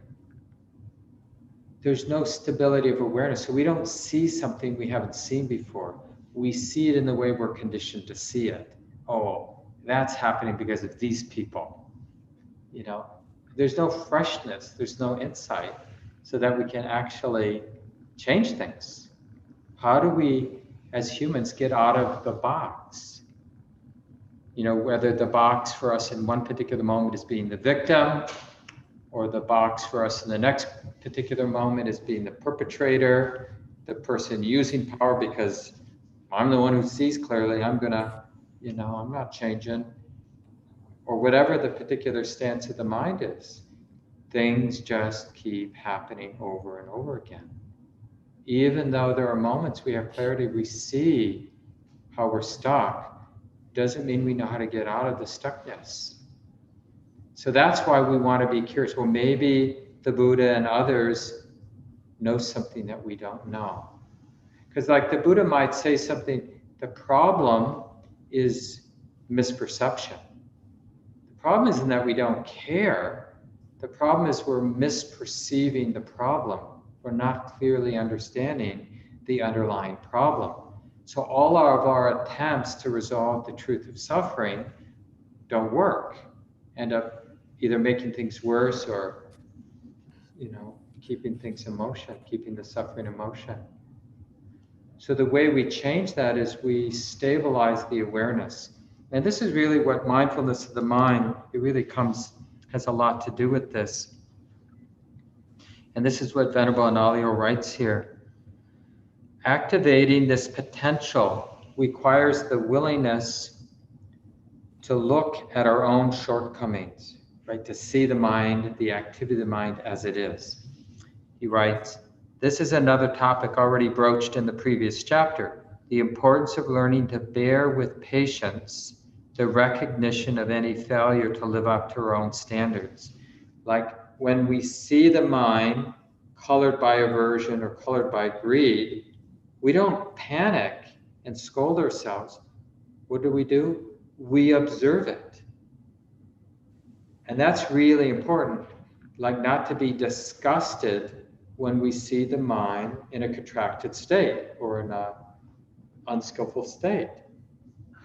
there's no stability of awareness. So we don't see something we haven't seen before. We see it in the way we're conditioned to see it. Oh, that's happening because of these people. You know, there's no freshness, there's no insight so that we can actually change things. How do we, as humans, get out of the box? You know, whether the box for us in one particular moment is being the victim, or the box for us in the next particular moment is being the perpetrator, the person using power because I'm the one who sees clearly, I'm gonna, you know, I'm not changing, or whatever the particular stance of the mind is. Things just keep happening over and over again. Even though there are moments we have clarity, we see how we're stuck, doesn't mean we know how to get out of the stuckness. So that's why we want to be curious. Well, maybe the Buddha and others know something that we don't know. Because like the Buddha might say something, the problem is misperception. The problem isn't that we don't care. The problem is we're misperceiving the problem. We're not clearly understanding the underlying problem. So all of our attempts to resolve the truth of suffering don't work. End up either making things worse or, you know, keeping things in motion, keeping the suffering in motion. So the way we change that is we stabilize the awareness. And this is really what mindfulness of the mind, it really has a lot to do with this. And this is what Venerable Analayo writes here. Activating this potential requires the willingness to look at our own shortcomings, right? To see the mind, the activity of the mind as it is. He writes, this is another topic already broached in the previous chapter, the importance of learning to bear with patience the recognition of any failure to live up to our own standards. Like when we see the mind colored by aversion or colored by greed, we don't panic and scold ourselves. What do? We observe it. And that's really important, like not to be disgusted when we see the mind in a contracted state or in an unskillful state.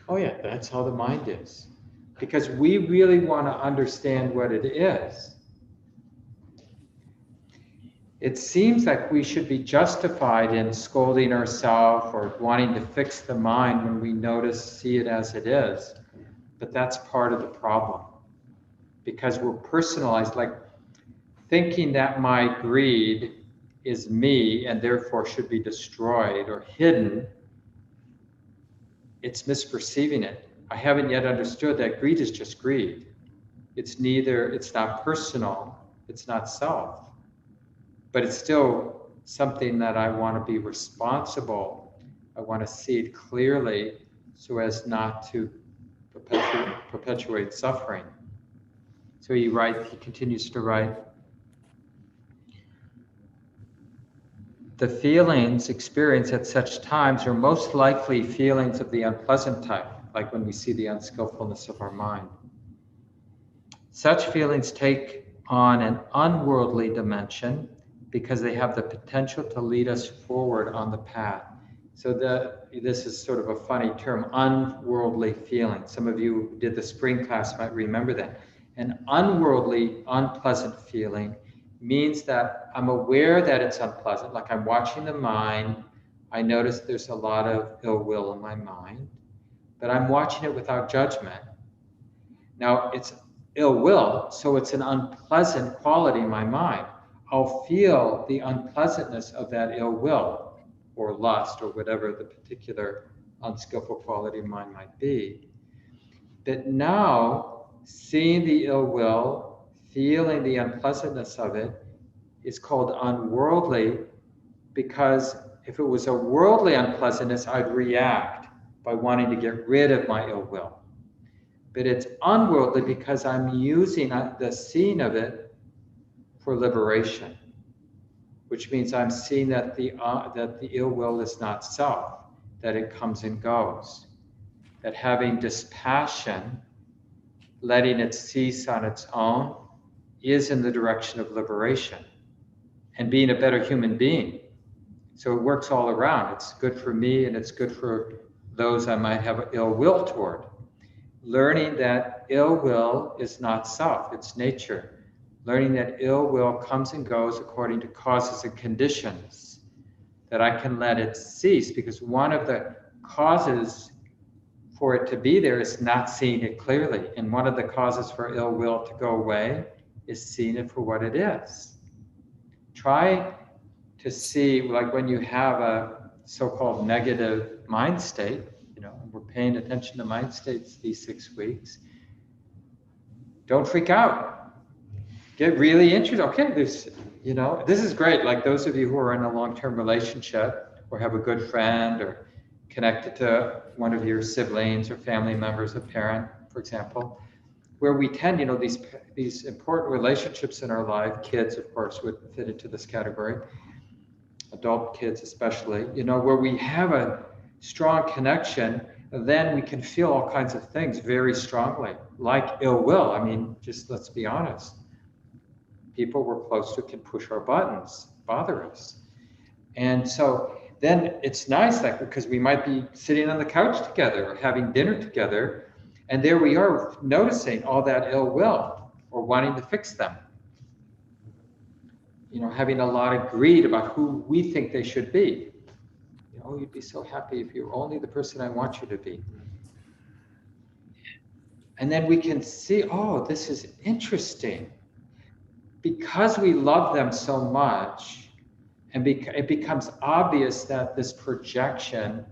Oh yeah, that's how the mind is. because we really want to understand what it is. It seems like we should be justified in scolding ourselves or wanting to fix the mind when we see it as it is. But that's part of the problem, because we're personalized, like thinking that my greed is me and therefore should be destroyed or hidden. It's misperceiving it. I haven't yet understood that greed is just greed. It's not personal, it's not self, but it's still something that I want to be responsible. I want to see it clearly so as not to perpetuate suffering. So he continues to write, the feelings experienced at such times are most likely feelings of the unpleasant type, like when we see the unskillfulness of our mind. Such feelings take on an unworldly dimension because they have the potential to lead us forward on the path. So this is sort of a funny term, unworldly feeling. Some of you who did the spring class might remember that. An unworldly, unpleasant feeling means that I'm aware that it's unpleasant, like I'm watching the mind. I notice there's a lot of ill will in my mind, but I'm watching it without judgment. Now, it's ill will, so it's an unpleasant quality in my mind. I'll feel the unpleasantness of that ill will or lust or whatever the particular unskillful quality of mine might be. But now, seeing the ill will, feeling the unpleasantness of it, is called unworldly, because if it was a worldly unpleasantness, I'd react by wanting to get rid of my ill will. But it's unworldly because I'm using the seeing of it for liberation, which means I'm seeing that the ill will is not self, that it comes and goes, that having dispassion, letting it cease on its own, is in the direction of liberation and being a better human being. So it works all around. It's good for me and it's good for those I might have ill will toward. Learning that ill will is not self, it's nature. Learning that ill will comes and goes according to causes and conditions, that I can let it cease, because one of the causes for it to be there is not seeing it clearly. And one of the causes for ill will to go away is seeing it for what it is. Try to see, like when you have a so-called negative mind state, we're paying attention to mind states these 6 weeks. Don't freak out. Get really interested. Okay, this is great. Like those of you who are in a long-term relationship or have a good friend or connected to one of your siblings or family members, a parent, for example, where we tend, these important relationships in our life, kids, of course, would fit into this category, adult kids especially, where we have a strong connection, then we can feel all kinds of things very strongly, like ill will. I mean, just let's be honest. People we're close to can push our buttons, bother us. And so then it's nice, because we might be sitting on the couch together or having dinner together, and there we are noticing all that ill will or wanting to fix them. Having a lot of greed about who we think they should be. You'd be so happy if you're only the person I want you to be. And then we can see, this is interesting. Because we love them so much, and it becomes obvious that this projection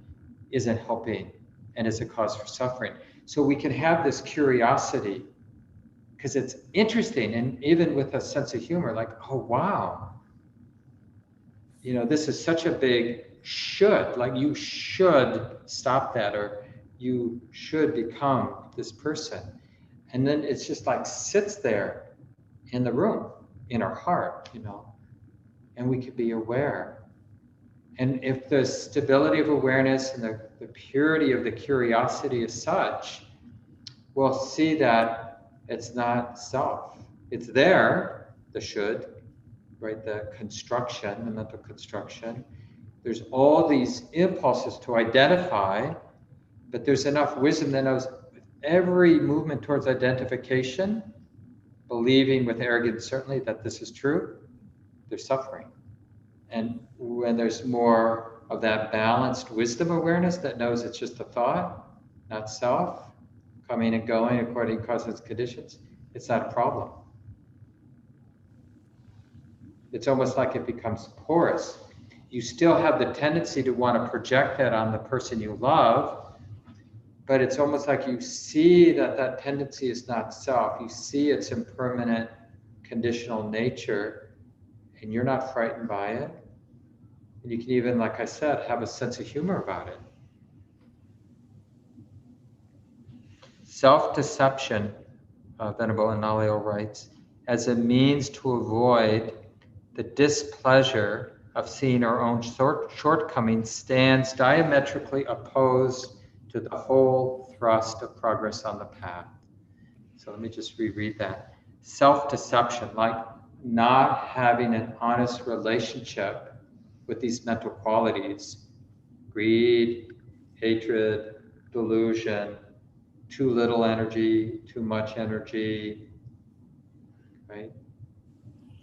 isn't helping and is a cause for suffering. So we can have this curiosity, because it's interesting, and even with a sense of humor, like, oh, wow. This is such a big should, like you should stop that, or you should become this person. And then it's just like sits there in the room, in our heart, and we could be aware. And if the stability of awareness and the purity of the curiosity is such, we'll see that it's not self. It's there, the should, right? The construction, the mental construction. There's all these impulses to identify, but there's enough wisdom that knows every movement towards identification, believing with arrogance certainly that this is true, there's suffering. And when there's more of that balanced wisdom awareness that knows it's just a thought, not self, coming and going according to causes and conditions, it's not a problem. It's almost like it becomes porous. You still have the tendency to want to project that on the person you love, but it's almost like you see that that tendency is not self. You see its impermanent, conditional nature, and you're not frightened by it. And you can even, like I said, have a sense of humor about it. Self-deception, Venerable Analayo writes, as a means to avoid the displeasure of seeing our own shortcomings stands diametrically opposed to the whole thrust of progress on the path. So let me just reread that. Self-deception, like not having an honest relationship with these mental qualities, greed, hatred, delusion, too little energy, too much energy, right?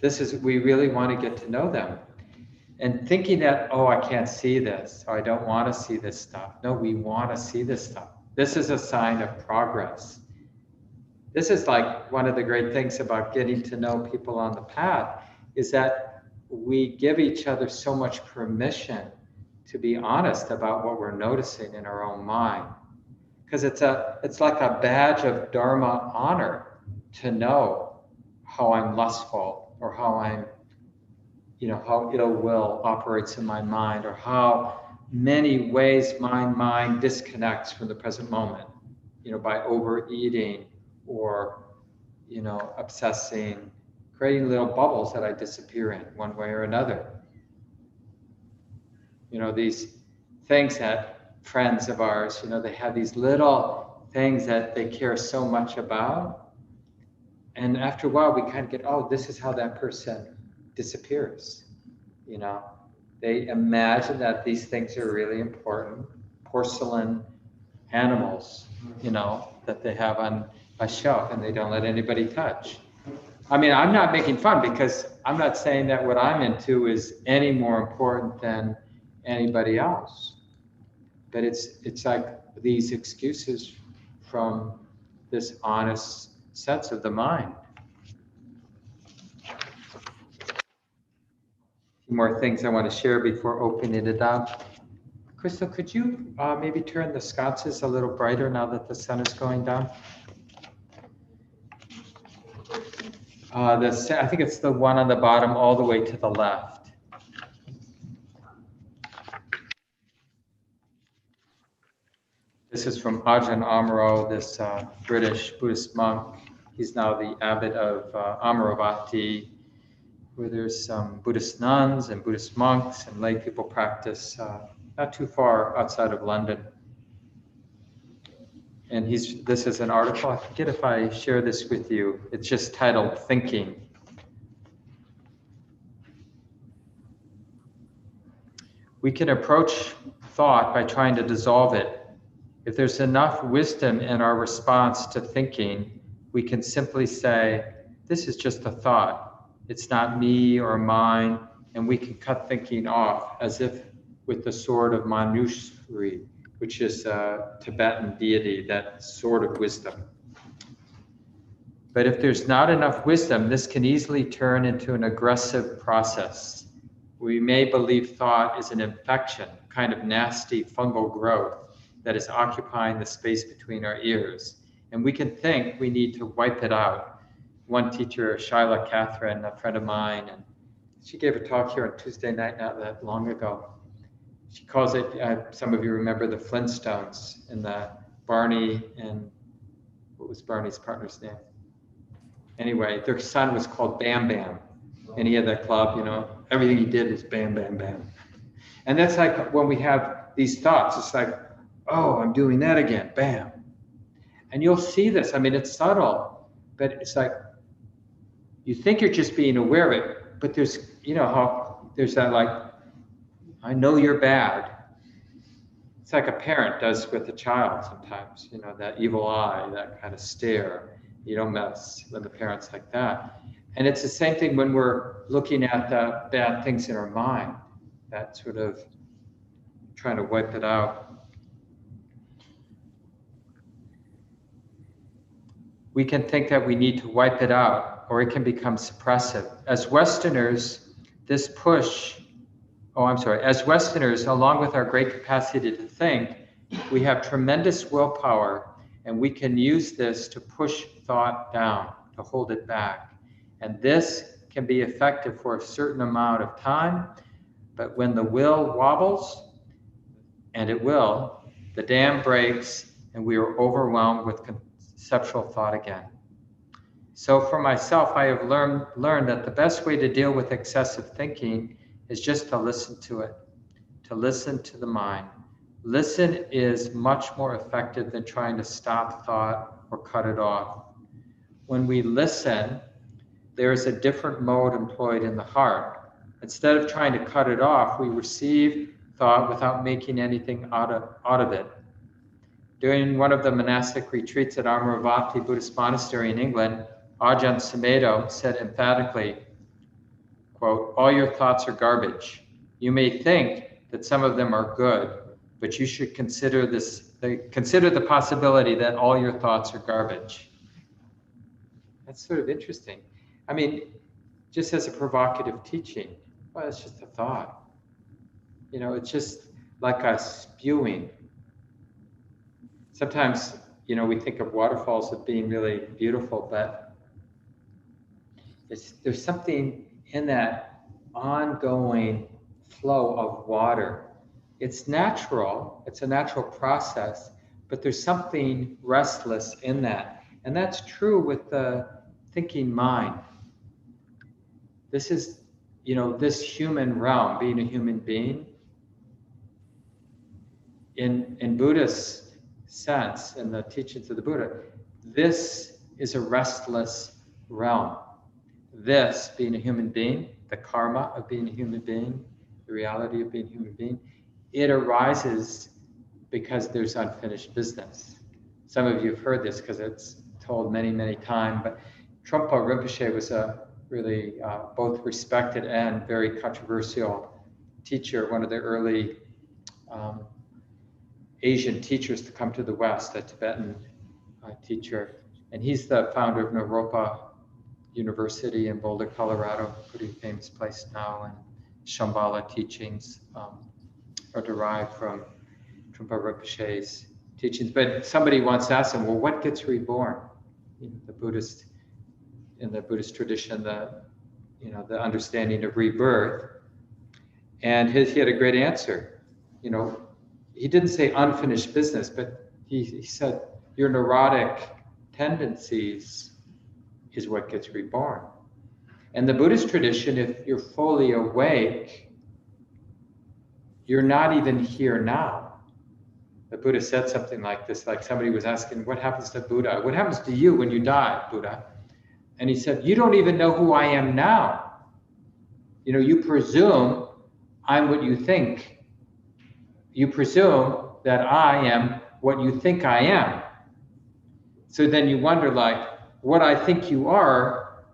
This is, we really want to get to know them. And thinking that, oh, I can't see this, or I don't want to see this stuff. No, we want to see this stuff. This is a sign of progress. This is like one of the great things about getting to know people on the path, is that we give each other so much permission to be honest about what we're noticing in our own mind. Because it's like a badge of dharma honor to know how I'm lustful, or how I'm, how ill will operates in my mind, or how many ways my mind disconnects from the present moment, by overeating or, obsessing, creating little bubbles that I disappear in one way or another. These things that friends of ours, they have these little things that they care so much about. And after a while, we kind of get, oh, this is how that person disappears. They imagine that these things are really important. Porcelain animals, that they have on a shelf and they don't let anybody touch. I mean, I'm not making fun, because I'm not saying that what I'm into is any more important than anybody else. But it's like these excuses from this honest sense of the mind. A few more things I want to share before opening it up. Crystal, could you maybe turn the sconces a little brighter now that the sun is going down? I think it's the one on the bottom all the way to the left. This is from Ajahn Amaro, this British Buddhist monk. He's now the abbot of Amaravati, where there's some Buddhist nuns and Buddhist monks and lay people practice not too far outside of London. And this is an article, I forget if I share this with you. It's just titled Thinking. We can approach thought by trying to dissolve it. If there's enough wisdom in our response to thinking, we can simply say, this is just a thought. It's not me or mine, and we can cut thinking off as if with the sword of Manjushri, which is a Tibetan deity, that sword of wisdom. But if there's not enough wisdom, this can easily turn into an aggressive process. We may believe thought is an infection, kind of nasty fungal growth that is occupying the space between our ears. And we can think we need to wipe it out. One teacher, Shaila Catherine, a friend of mine, and she gave a talk here on Tuesday night, not that long ago. She calls it, some of you remember the Flintstones, and the Barney and, what was Barney's partner's name? Anyway, their son was called Bam Bam. And he had that club, everything he did was bam, bam, bam. And that's like when we have these thoughts, it's like, oh, I'm doing that again, bam. And you'll see this, I mean, it's subtle, but it's like, you think you're just being aware of it, but there's, how there's that like, I know you're bad. It's like a parent does with a child sometimes, you know, that evil eye, that kind of stare. You don't mess with the parents like that. And it's the same thing when we're looking at the bad things in our mind, that sort of trying to wipe it out. We can think that we need to wipe it out, or it can become suppressive. As Westerners, as Westerners, along with our great capacity to think, we have tremendous willpower, and we can use this to push thought down, to hold it back. And this can be effective for a certain amount of time, but when the will wobbles, and it will, the dam breaks, and we are overwhelmed with conceptual thought again. So for myself, I have learned that the best way to deal with excessive thinking is just to listen to it, to listen to the mind. Listen is much more effective than trying to stop thought or cut it off. When we listen, there is a different mode employed in the heart. Instead of trying to cut it off, we receive thought without making anything out of it. During one of the monastic retreats at Amaravati Buddhist Monastery in England, Ajahn Sumedho said emphatically, quote, "All your thoughts are garbage. You may think that some of them are good, but you should consider the possibility that all your thoughts are garbage." That's sort of interesting. I mean, just as a provocative teaching, well, it's just a thought. You know, it's just like us spewing. Sometimes, you know, we think of waterfalls as being really beautiful, but there's something in that ongoing flow of water. It's natural, it's a natural process, but there's something restless in that. And that's true with the thinking mind. This is, you know, this human realm, being a human being. In Buddhist sense, in the teachings of the Buddha, this is a restless realm. This, being a human being, the karma of being a human being, the reality of being a human being, it arises because there's unfinished business. Some of you have heard this because it's told many, many times, but Trungpa Rinpoche was a really both respected and very controversial teacher, one of the early Asian teachers to come to the West, a Tibetan teacher. And he's the founder of Naropa University in Boulder, Colorado, pretty famous place now. And Shambhala teachings are derived from Trungpa Rinpoche's teachings. But somebody once asked him, well, what gets reborn? You know, in the Buddhist tradition, the understanding of rebirth. And he had a great answer. You know, he didn't say unfinished business, but he said your neurotic tendencies is what gets reborn. And the Buddhist tradition, if you're fully awake, you're not even here now. The Buddha said something like this, like somebody was asking, what happens to Buddha? What happens to you when you die, Buddha? And he said, you don't even know who I am now. You know, you presume I'm what you think. You presume that I am what you think I am. So then you wonder, like, what I think you are,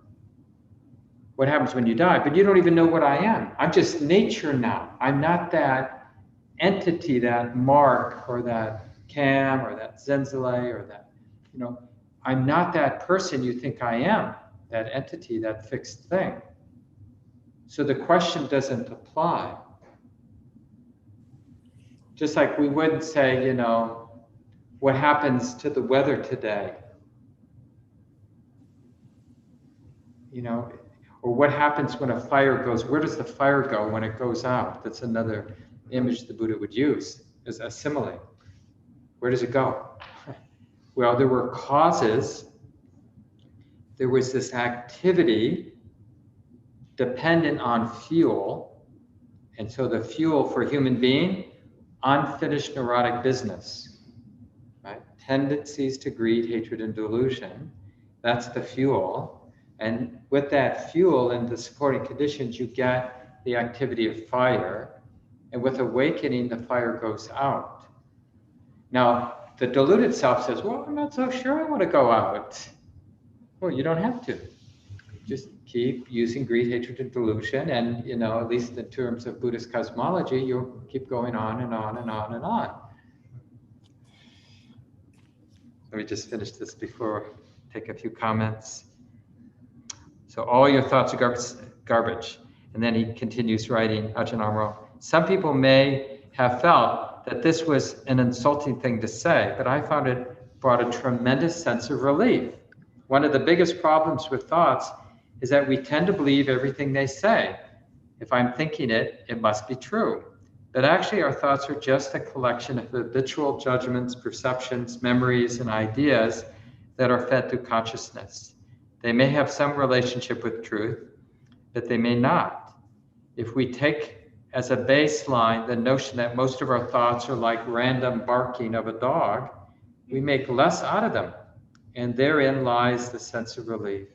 what happens when you die? But you don't even know what I am. I'm just nature now. I'm not that entity, that Mark or that Cam or that Zenzele or that, you know, I'm not that person you think I am, that entity, that fixed thing. So the question doesn't apply. Just like we wouldn't say, you know, what happens to the weather today? You know, or what happens when a fire goes? Where does the fire go when it goes out? That's another image the Buddha would use as a simile. Where does it go? Well, there were causes. There was this activity dependent on fuel. And so the fuel for a human being, unfinished neurotic business, right? Tendencies to greed, hatred, and delusion. That's the fuel. And with that fuel and the supporting conditions, you get the activity of fire. And with awakening, the fire goes out. Now, the deluded self says, well, I'm not so sure I want to go out. Well, you don't have to. Just keep using greed, hatred, and delusion, and at least in terms of Buddhist cosmology, you'll keep going on and on and on and on. Let me just finish this before take a few comments. So all your thoughts are garbage. And then he continues writing, Ajahn Amaro. Some people may have felt that this was an insulting thing to say, but I found it brought a tremendous sense of relief. One of the biggest problems with thoughts is that we tend to believe everything they say. If I'm thinking it, it must be true. But actually, our thoughts are just a collection of habitual judgments, perceptions, memories, and ideas that are fed through consciousness. They may have some relationship with truth, but they may not. If we take as a baseline the notion that most of our thoughts are like random barking of a dog, we make less out of them. And therein lies the sense of relief.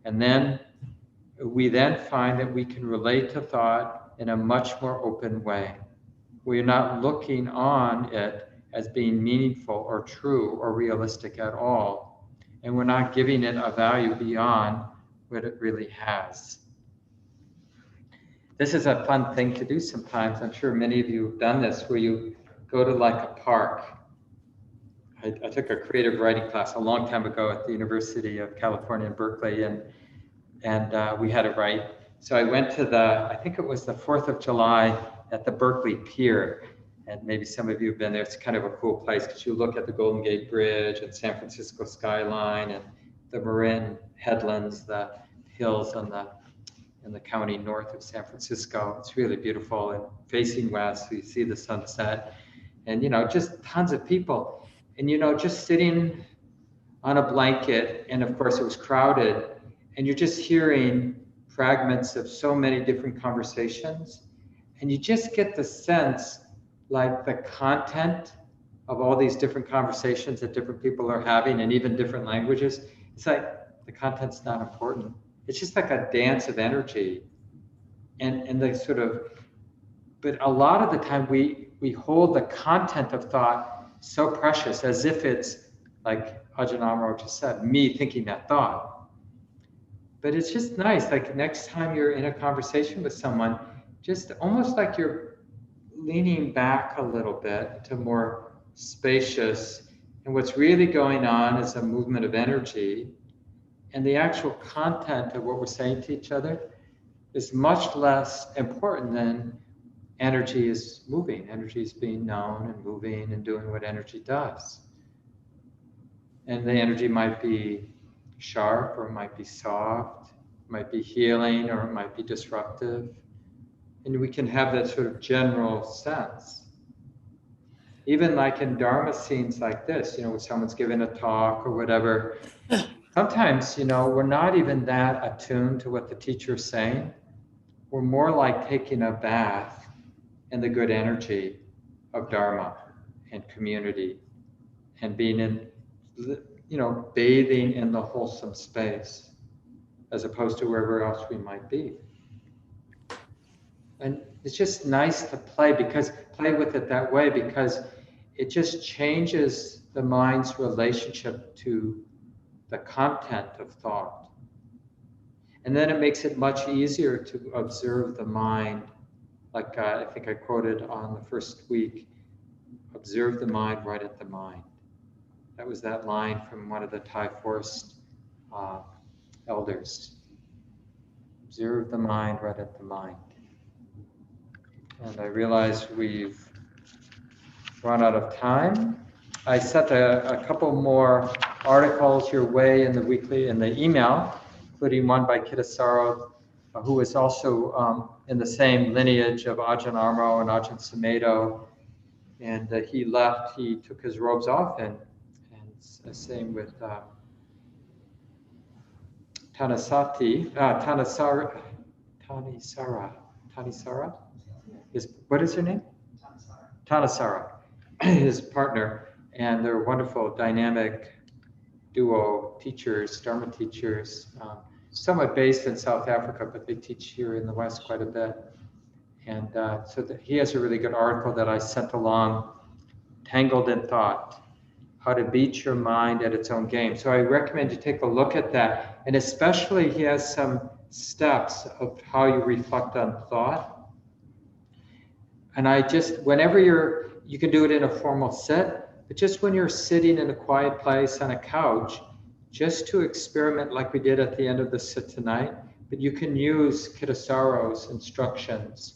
And then we then find that we can relate to thought in a much more open way. We're not looking on it as being meaningful or true or realistic at all. And we're not giving it a value beyond what it really has. This is a fun thing to do sometimes. I'm sure many of you have done this, where you go to like a park. I took a creative writing class a long time ago at the University of California in Berkeley, and we had to write. So I went to I think it was the 4th of July at the Berkeley Pier. And maybe some of you have been there. It's kind of a cool place because you look at the Golden Gate Bridge and San Francisco skyline and the Marin headlands, the hills in the county north of San Francisco. It's really beautiful, and facing west, so you see the sunset, and just tons of people, and just sitting on a blanket, and of course it was crowded, and you're just hearing fragments of so many different conversations, and you just get the sense like the content of all these different conversations that different people are having, and even different languages, it's like the content's not important. It's just like a dance of energy. And the sort of, but a lot of the time we hold the content of thought so precious, as if it's, like Ajahn Amaro just said, me thinking that thought. But it's just nice, like next time you're in a conversation with someone, just almost like you're leaning back a little bit to more spacious, and what's really going on is a movement of energy, and the actual content of what we're saying to each other is much less important than energy is moving. Energy is being known and moving and doing what energy does. And the energy might be sharp, or it might be soft, it might be healing, or it might be disruptive. And we can have that sort of general sense. Even like in Dharma scenes like this, when someone's giving a talk or whatever, sometimes, we're not even that attuned to what the teacher's saying. We're more like taking a bath in the good energy of Dharma and community, and being in, bathing in the wholesome space, as opposed to wherever else we might be. And it's just nice to play with it that way, because it just changes the mind's relationship to the content of thought. And then it makes it much easier to observe the mind. Like I think I quoted on the first week, observe the mind right at the mind. That was that line from one of the Thai forest elders. Observe the mind right at the mind. And I realize we've run out of time. I sent a couple more articles your way in the email, including one by Kittasaro, who is also in the same lineage of Ajahn Amaro and Ajahn Sumedho. And he took his robes off, and same with Tanisara. What is her name? Tanisara, his partner, and they're wonderful, dynamic duo teachers, Dharma teachers, somewhat based in South Africa, but they teach here in the West quite a bit. And he has a really good article that I sent along tangled in thought, how to beat your mind at its own game. So I recommend you take a look at that. And especially he has some steps of how you reflect on thought. And I just, whenever you can do it in a formal sit, but just when you're sitting in a quiet place on a couch, just to experiment like we did at the end of the sit tonight, but you can use Kitasaro's instructions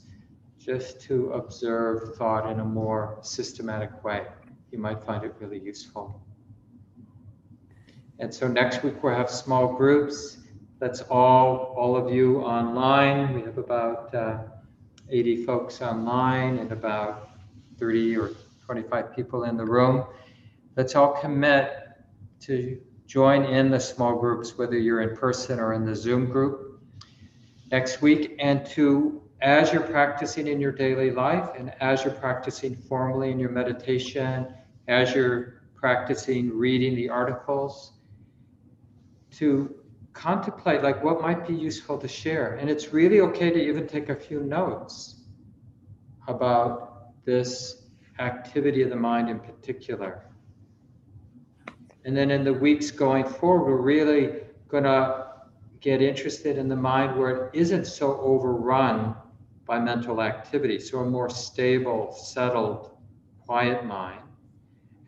just to observe thought in a more systematic way. You might find it really useful. And so next week we'll have small groups. That's all of you online. We have about 80 folks online and about 30 or 25 people in the room. Let's all commit to join in the small groups, whether you're in person or in the Zoom group next week, and to, as you're practicing in your daily life and as you're practicing formally in your meditation, as you're practicing reading the articles, to contemplate like what might be useful to share. And it's really okay to even take a few notes about this activity of the mind in particular. And then in the weeks going forward, we're really going to get interested in the mind where it isn't so overrun by mental activity. So a more stable, settled, quiet mind.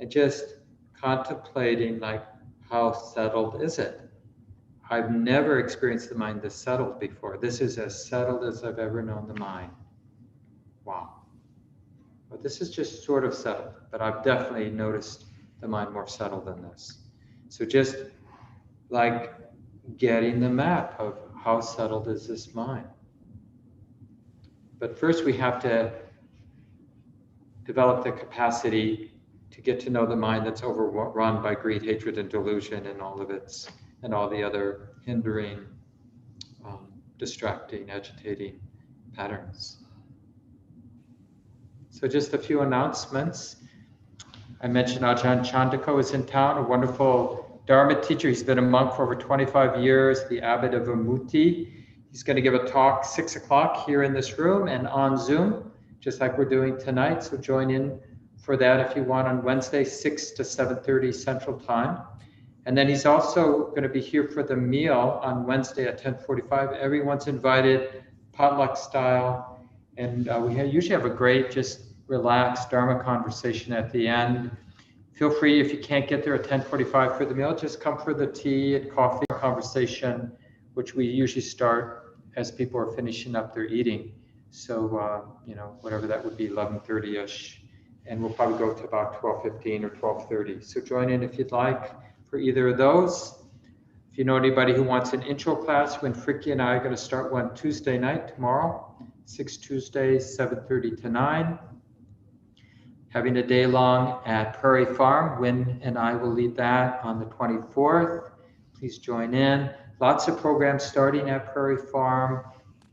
And just contemplating like, how settled is it? I've never experienced the mind this settled before. This is as settled as I've ever known the mind. Wow. But this is just sort of settled, but I've definitely noticed the mind more settled than this. So just like getting the map of how settled is this mind. But first we have to develop the capacity to get to know the mind that's overrun by greed, hatred, and delusion and all the other hindering, distracting, agitating patterns. So just a few announcements. I mentioned Ajahn Chandako is in town, a wonderful Dharma teacher. He's been a monk for over 25 years, the abbot of Umuti. He's going to give a talk 6 o'clock here in this room and on Zoom, just like we're doing tonight. So join in for that if you want on Wednesday, 6 to 7:30 Central Time. And then he's also going to be here for the meal on Wednesday at 10:45. Everyone's invited, potluck style. And we usually have a great, just relaxed Dharma conversation at the end. Feel free, if you can't get there at 10:45 for the meal, just come for the tea and coffee conversation, which we usually start as people are finishing up their eating. So, whatever that would be, 11:30-ish. And we'll probably go to about 12:15 or 12:30. So join in if you'd like for either of those. If you know anybody who wants an intro class, when Fricke and I are going to start one Tuesday night tomorrow, 6 Tuesdays, 7:30 to 9. Having a day long at Prairie Farm. Wynn and I will lead that on the 24th. Please join in. Lots of programs starting at Prairie Farm.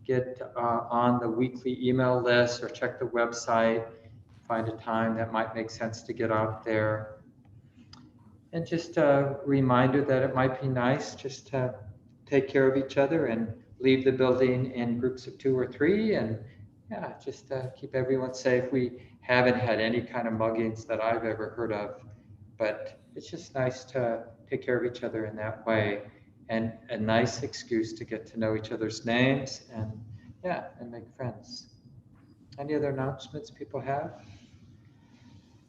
Get on the weekly email list or check the website. Find a time that might make sense to get out there. And just a reminder that it might be nice just to take care of each other and leave the building in groups of 2 or 3. And yeah, just keep everyone safe. We haven't had any kind of muggings that I've ever heard of, but it's just nice to take care of each other in that way, and a nice excuse to get to know each other's names and make friends. Any other announcements people have?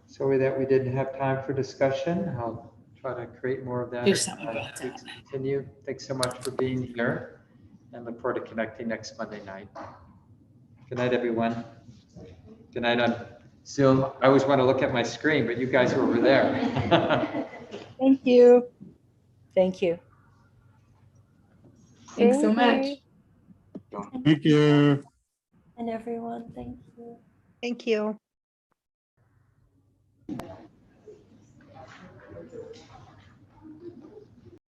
Sorry that we didn't have time for discussion. I'll try to create more of that. Do something about that. Continue. Thanks so much for being here, and look forward to connecting next Monday night. Good night, everyone. Good night on Zoom. I always want to look at my screen, but you guys are over there. Thank you. Thank you. Thanks so much. Thank you. And everyone, thank you. Thank you.